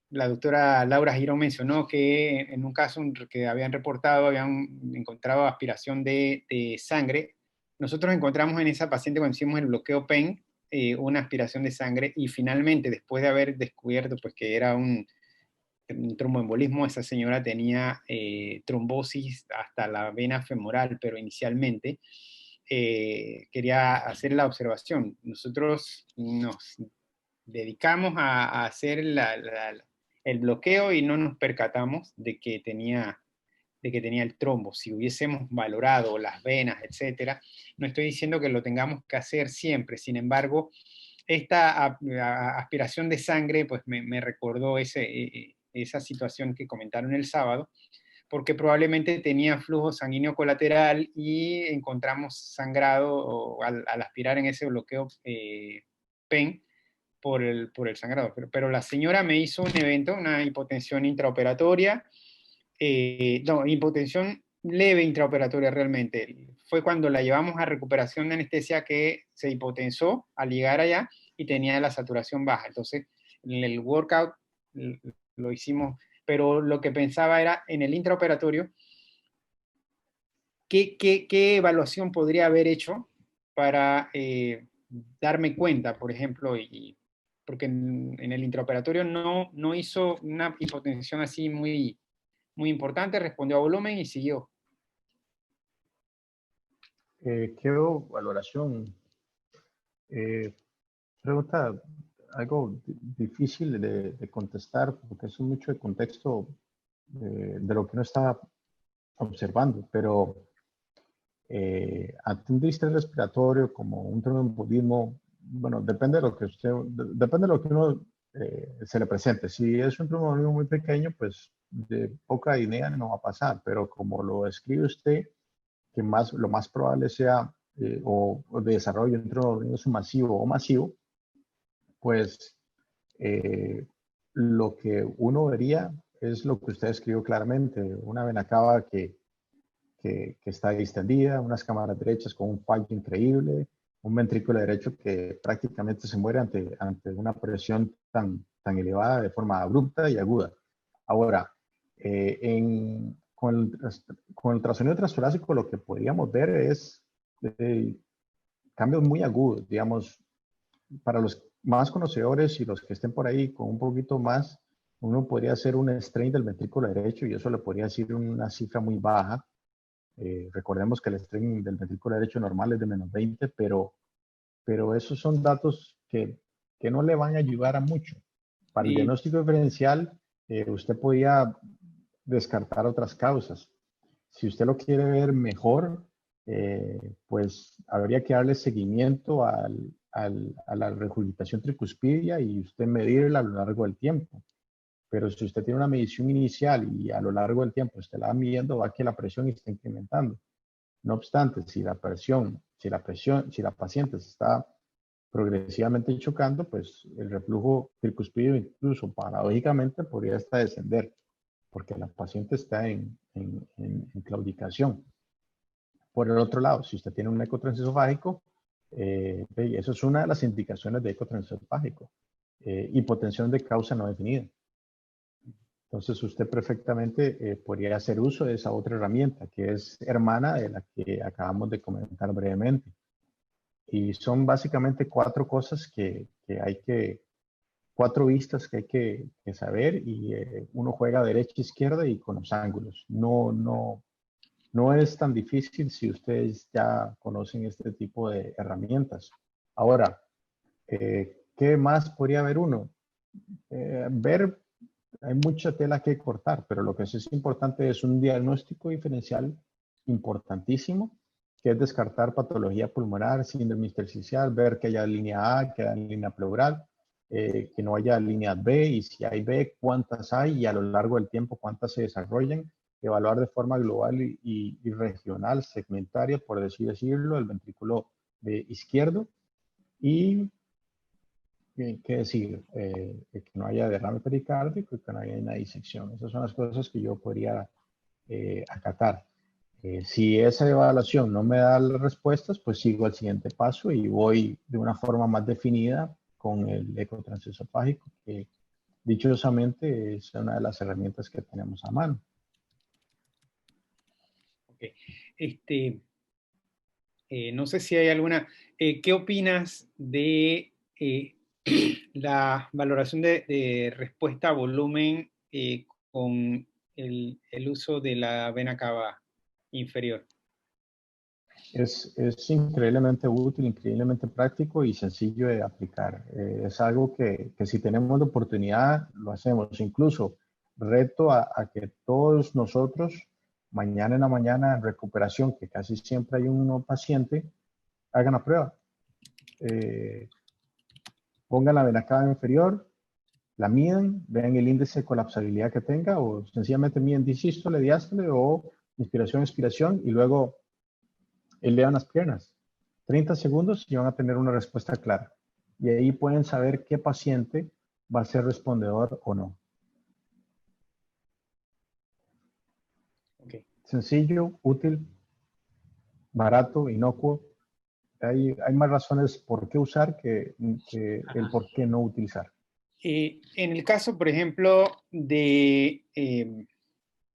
C: la doctora Laura Girón mencionó que en un caso que habían reportado, habían encontrado aspiración de sangre. Nosotros encontramos en esa paciente, cuando hicimos el bloqueo PEN, una aspiración de sangre, y finalmente, después de haber descubierto pues, que era un tromboembolismo, esa señora tenía trombosis hasta la vena femoral, pero inicialmente quería hacer la observación. Nosotros nos dedicamos a hacer el bloqueo y no nos percatamos de que tenía el trombo. Si hubiésemos valorado las venas, etcétera, no estoy diciendo que lo tengamos que hacer siempre, sin embargo, esta aspiración de sangre pues me recordó esa situación que comentaron el sábado, porque probablemente tenía flujo sanguíneo colateral y encontramos sangrado al aspirar en ese bloqueo PEN por el sangrado. Pero la señora me hizo un evento, una hipotensión intraoperatoria, no, hipotensión leve intraoperatoria realmente. Fue cuando la llevamos a recuperación de anestesia que se hipotensó al llegar allá y tenía la saturación baja. Entonces, en el workout lo hicimos, pero lo que pensaba era en el intraoperatorio, ¿qué evaluación podría haber hecho para darme cuenta, por ejemplo, porque en el intraoperatorio no hizo una hipotensión así muy importante, respondió a volumen y siguió?
D: ¿Qué valoración? Pregunta algo difícil de contestar, porque es mucho de contexto de lo que uno está observando, pero ante un distrés respiratorio como un tromboembolismo, bueno, depende de lo que depende de lo que uno se le presente. Si es un tromboembolismo muy pequeño, pues de poca idea no va a pasar, pero como lo describe usted, que lo más probable sea o de desarrollo de un tromboembolismo masivo o masivo, pues lo que uno vería es lo que usted escribió claramente, una vena cava que está distendida, unas cámaras derechas con un fallo increíble, un ventrículo derecho que prácticamente se muere ante una presión tan elevada de forma abrupta y aguda. Ahora, con el ultrasonido transtorácico lo que podríamos ver es cambios muy agudos, digamos, para los más conocedores y los que estén por ahí con un poquito más, uno podría hacer un strain del ventrículo derecho y eso le podría decir una cifra muy baja. Recordemos que el strain del ventrículo derecho normal es de -20, pero esos son datos que no le van a ayudar a mucho. Para el
C: Y,
D: diagnóstico diferencial, usted podía descartar otras causas. Si usted lo quiere ver mejor, pues habría que darle seguimiento a la regurgitación tricuspidia y usted medirla a lo largo del tiempo. Pero si usted tiene una medición inicial y a lo largo del tiempo usted la va midiendo, va que la presión está incrementando. No obstante, si la paciente se está progresivamente chocando, pues el reflujo tricuspidio incluso paradójicamente podría hasta descender, porque la paciente está en claudicación. Por el otro lado, si usted tiene un eco transesofágico, eso es una de las indicaciones de eco transesofágico, hipotensión de causa no definida. Entonces usted perfectamente podría hacer uso de esa otra herramienta que es hermana de la que acabamos de comentar brevemente. Y son básicamente cuatro cosas cuatro vistas que hay que saber y uno juega derecha, izquierda y con los ángulos. No es tan difícil si ustedes ya conocen este tipo de herramientas. Ahora, ¿qué más podría ver uno? Hay mucha tela que cortar, pero lo que sí es importante es un diagnóstico diferencial importantísimo, que es descartar patología pulmonar, síndrome intersticial, ver que haya línea A, que haya línea pleural, que no haya línea B, y si hay B, cuántas hay y a lo largo del tiempo cuántas se desarrollan, evaluar de forma global y regional, segmentaria, por decirlo, el ventrículo izquierdo y ¿qué decir? Que no haya derrame pericárdico y que no haya una disección. Esas son las cosas que yo podría acatar. Si esa evaluación no me da las respuestas, pues sigo al siguiente paso y voy de una forma más definida con el eco transesofágico, que dichosamente es una de las herramientas que tenemos a mano.
C: okay. No sé si hay alguna... ¿qué opinas de la valoración de respuesta a volumen con el uso de la vena cava inferior?
D: Es increíblemente útil, increíblemente práctico y sencillo de aplicar. Es algo que si tenemos la oportunidad, lo hacemos. Incluso reto a que todos nosotros, mañana en la mañana en recuperación, que casi siempre hay un paciente, hagan la prueba. Pongan la vena cava inferior, la miden, vean el índice de colapsabilidad que tenga o sencillamente miden disístole, diástole o inspiración, expiración y luego elevan las piernas. 30 segundos y van a tener una respuesta clara. Y ahí pueden saber qué paciente va a ser respondedor o no.
C: Okay.
D: Sencillo, útil, barato, inocuo. Hay más razones por qué usar que el por qué no utilizar.
C: En el caso, por ejemplo, de...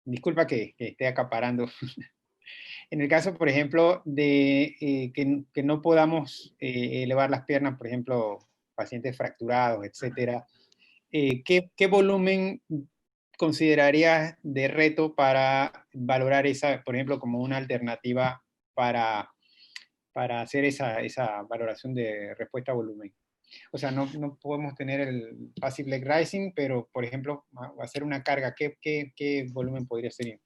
C: disculpa que esté acaparando. En el caso, por ejemplo, de que no podamos elevar las piernas, por ejemplo, pacientes fracturados, etcétera, ¿qué volumen considerarías de reto para valorar esa, por ejemplo, como una alternativa para hacer esa valoración de respuesta a volumen? O sea, no podemos tener el passive leg rising, pero, por ejemplo, hacer una carga, ¿qué volumen podría ser?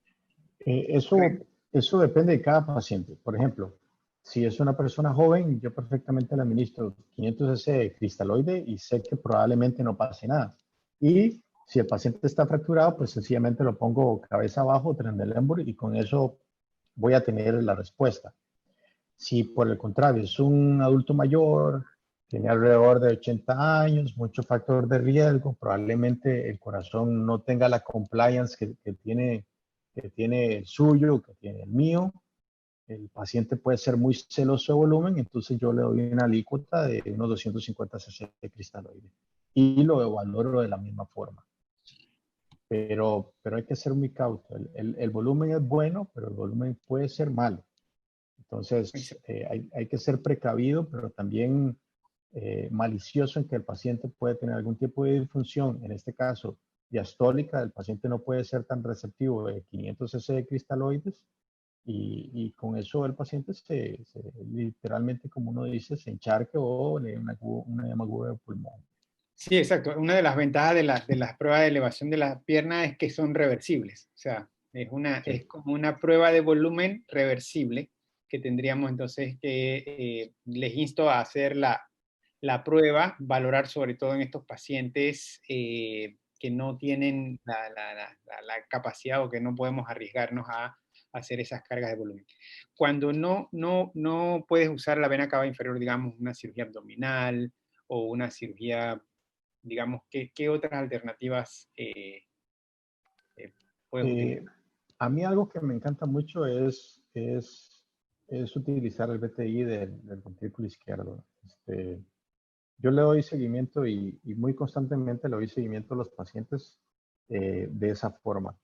D: Eso depende de cada paciente. Por ejemplo, si es una persona joven, yo perfectamente le administro 500 cc de cristaloide y sé que probablemente no pase nada. Y si el paciente está fracturado, pues sencillamente lo pongo cabeza abajo, Trendelenburg, y con eso voy a tener la respuesta. Si por el contrario es un adulto mayor, tiene alrededor de 80 años, mucho factor de riesgo, probablemente el corazón no tenga la compliance que tiene el suyo, que tiene el mío. El paciente puede ser muy celoso de volumen, entonces yo le doy una alícuota de unos 250 cc de cristaloide y lo valoro de la misma forma. Pero hay que ser muy cauto. El volumen es bueno, pero el volumen puede ser malo. Entonces, hay que ser precavido, pero también malicioso en que el paciente puede tener algún tipo de disfunción, en este caso diastólica, el paciente no puede ser tan receptivo de 500 cc de cristaloides y con eso el paciente literalmente, como uno dice, se encharque o le dé una hemaguria de pulmón.
C: Sí, exacto. Una de las ventajas de las pruebas de elevación de la pierna es que son reversibles. O sea, es como una prueba de volumen reversible que tendríamos entonces que, les insto a hacer la prueba, valorar sobre todo en estos pacientes que no tienen la capacidad o que no podemos arriesgarnos a hacer esas cargas de volumen. Cuando no puedes usar la vena cava inferior, digamos, una cirugía abdominal o una cirugía, digamos, ¿qué otras alternativas puedes utilizar?
D: A mí algo que me encanta mucho es utilizar el BTI del ventrículo izquierdo. Yo le doy seguimiento y muy constantemente le doy seguimiento a los pacientes de esa forma.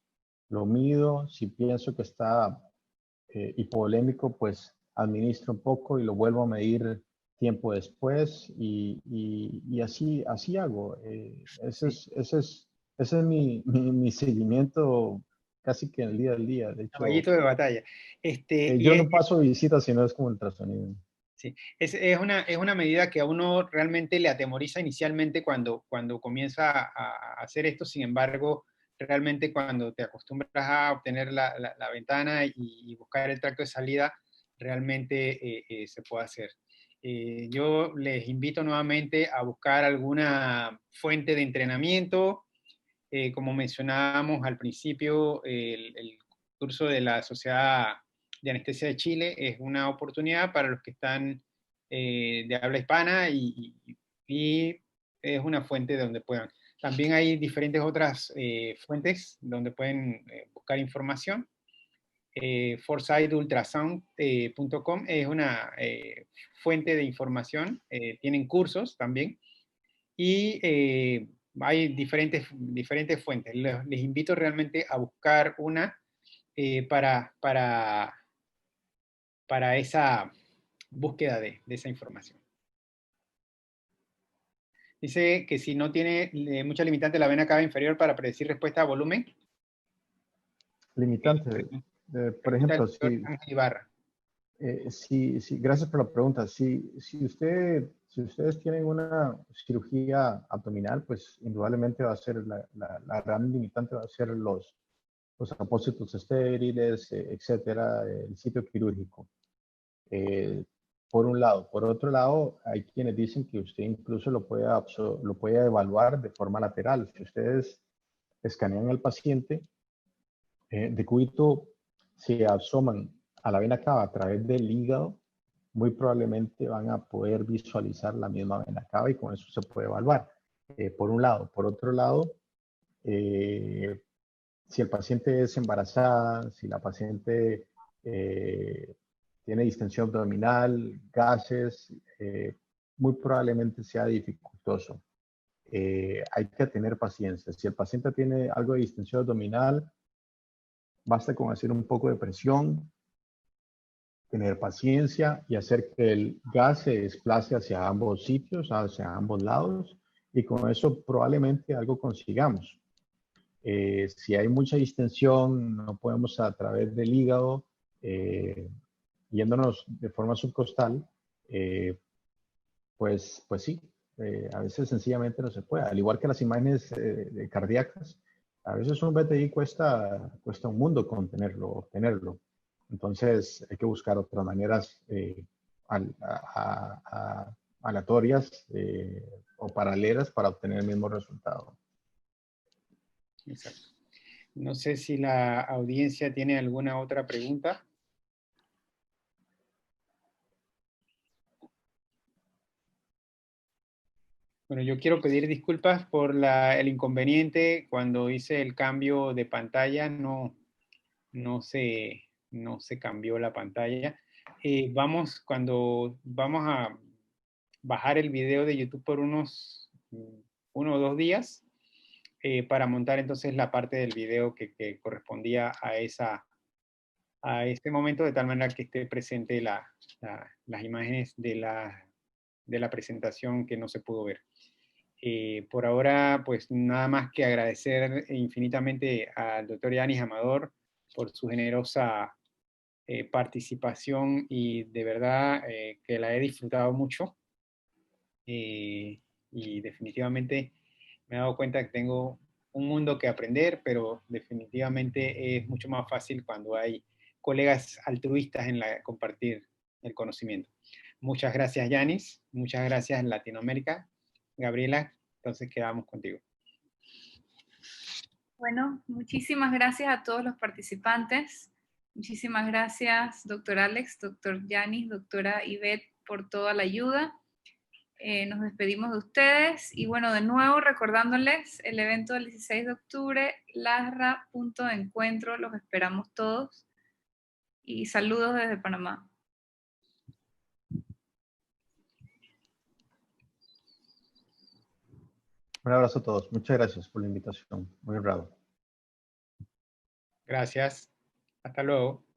D: Lo mido, si pienso que está hipovolémico, pues administro un poco y lo vuelvo a medir tiempo después y así hago. Ese es mi seguimiento casi que en el día al día. De hecho,
C: Caballito de batalla.
D: yo no paso visitas, sino es como ultrasonido.
C: Sí, es una medida que a uno realmente le atemoriza inicialmente cuando comienza a hacer esto. Sin embargo, realmente cuando te acostumbras a obtener la ventana y buscar el tracto de salida, realmente se puede hacer. Yo les invito nuevamente a buscar alguna fuente de entrenamiento. Como mencionábamos al principio, el curso de la Sociedad de Anestesia de Chile es una oportunidad para los que están de habla hispana y es una fuente donde puedan. También hay diferentes otras fuentes donde pueden buscar información. Foresightultrasound.com es una fuente de información, tienen cursos también y hay diferentes fuentes. Les invito realmente a buscar una para esa búsqueda de esa información. Dice que si no tiene mucha limitante la vena cava inferior para predecir respuesta a volumen.
D: Limitante. Por ejemplo, gracias por la pregunta. Si ustedes tienen una cirugía abdominal, pues indudablemente va a ser la gran limitante, va a ser los apósitos estériles, etcétera, el sitio quirúrgico. Por un lado. Por otro lado, hay quienes dicen que usted incluso lo puede evaluar de forma lateral. Si ustedes escanean al paciente, de cúbito se asoman a la vena cava a través del hígado, muy probablemente van a poder visualizar la misma vena cava y con eso se puede evaluar. Por un lado. Por otro lado, si el paciente es embarazada, si la paciente tiene distensión abdominal, gases, muy probablemente sea dificultoso. Hay que tener paciencia. Si el paciente tiene algo de distensión abdominal, basta con hacer un poco de presión tener paciencia y hacer que el gas se desplace hacia ambos sitios, hacia ambos lados, y con eso probablemente algo consigamos. Si hay mucha distensión, no podemos a través del hígado, yéndonos de forma subcostal, pues sí, a veces sencillamente no se puede. Al igual que las imágenes cardíacas, a veces un BTI cuesta un mundo obtenerlo. Entonces hay que buscar otras maneras aleatorias o paralelas para obtener el mismo resultado.
C: Exacto. No sé si la audiencia tiene alguna otra pregunta. Bueno, yo quiero pedir disculpas por el inconveniente. Cuando hice el cambio de pantalla, no se cambió la pantalla. Cuando vamos a bajar el video de YouTube por uno o 2 días, para montar entonces la parte del video que correspondía a este momento, de tal manera que esté presente las imágenes de la presentación que no se pudo ver. Por ahora, pues nada más que agradecer infinitamente al doctor Yanis Amador por su generosa participación, y de verdad que la he disfrutado mucho, y definitivamente me he dado cuenta que tengo un mundo que aprender, pero definitivamente es mucho más fácil cuando hay colegas altruistas en compartir el conocimiento. Muchas gracias, Yanis. Muchas gracias, Latinoamérica. Gabriela, entonces quedamos contigo.
A: Bueno, muchísimas gracias a todos los participantes. Muchísimas gracias, doctor Alex, doctor Yanis, doctora Ivette, por toda la ayuda. Nos despedimos de ustedes y bueno, de nuevo recordándoles el evento del 16 de octubre, LASRA, punto de encuentro, los esperamos todos y saludos desde Panamá.
D: Un abrazo a todos. Muchas gracias por la invitación. Muy honrado.
C: Gracias. Hasta luego.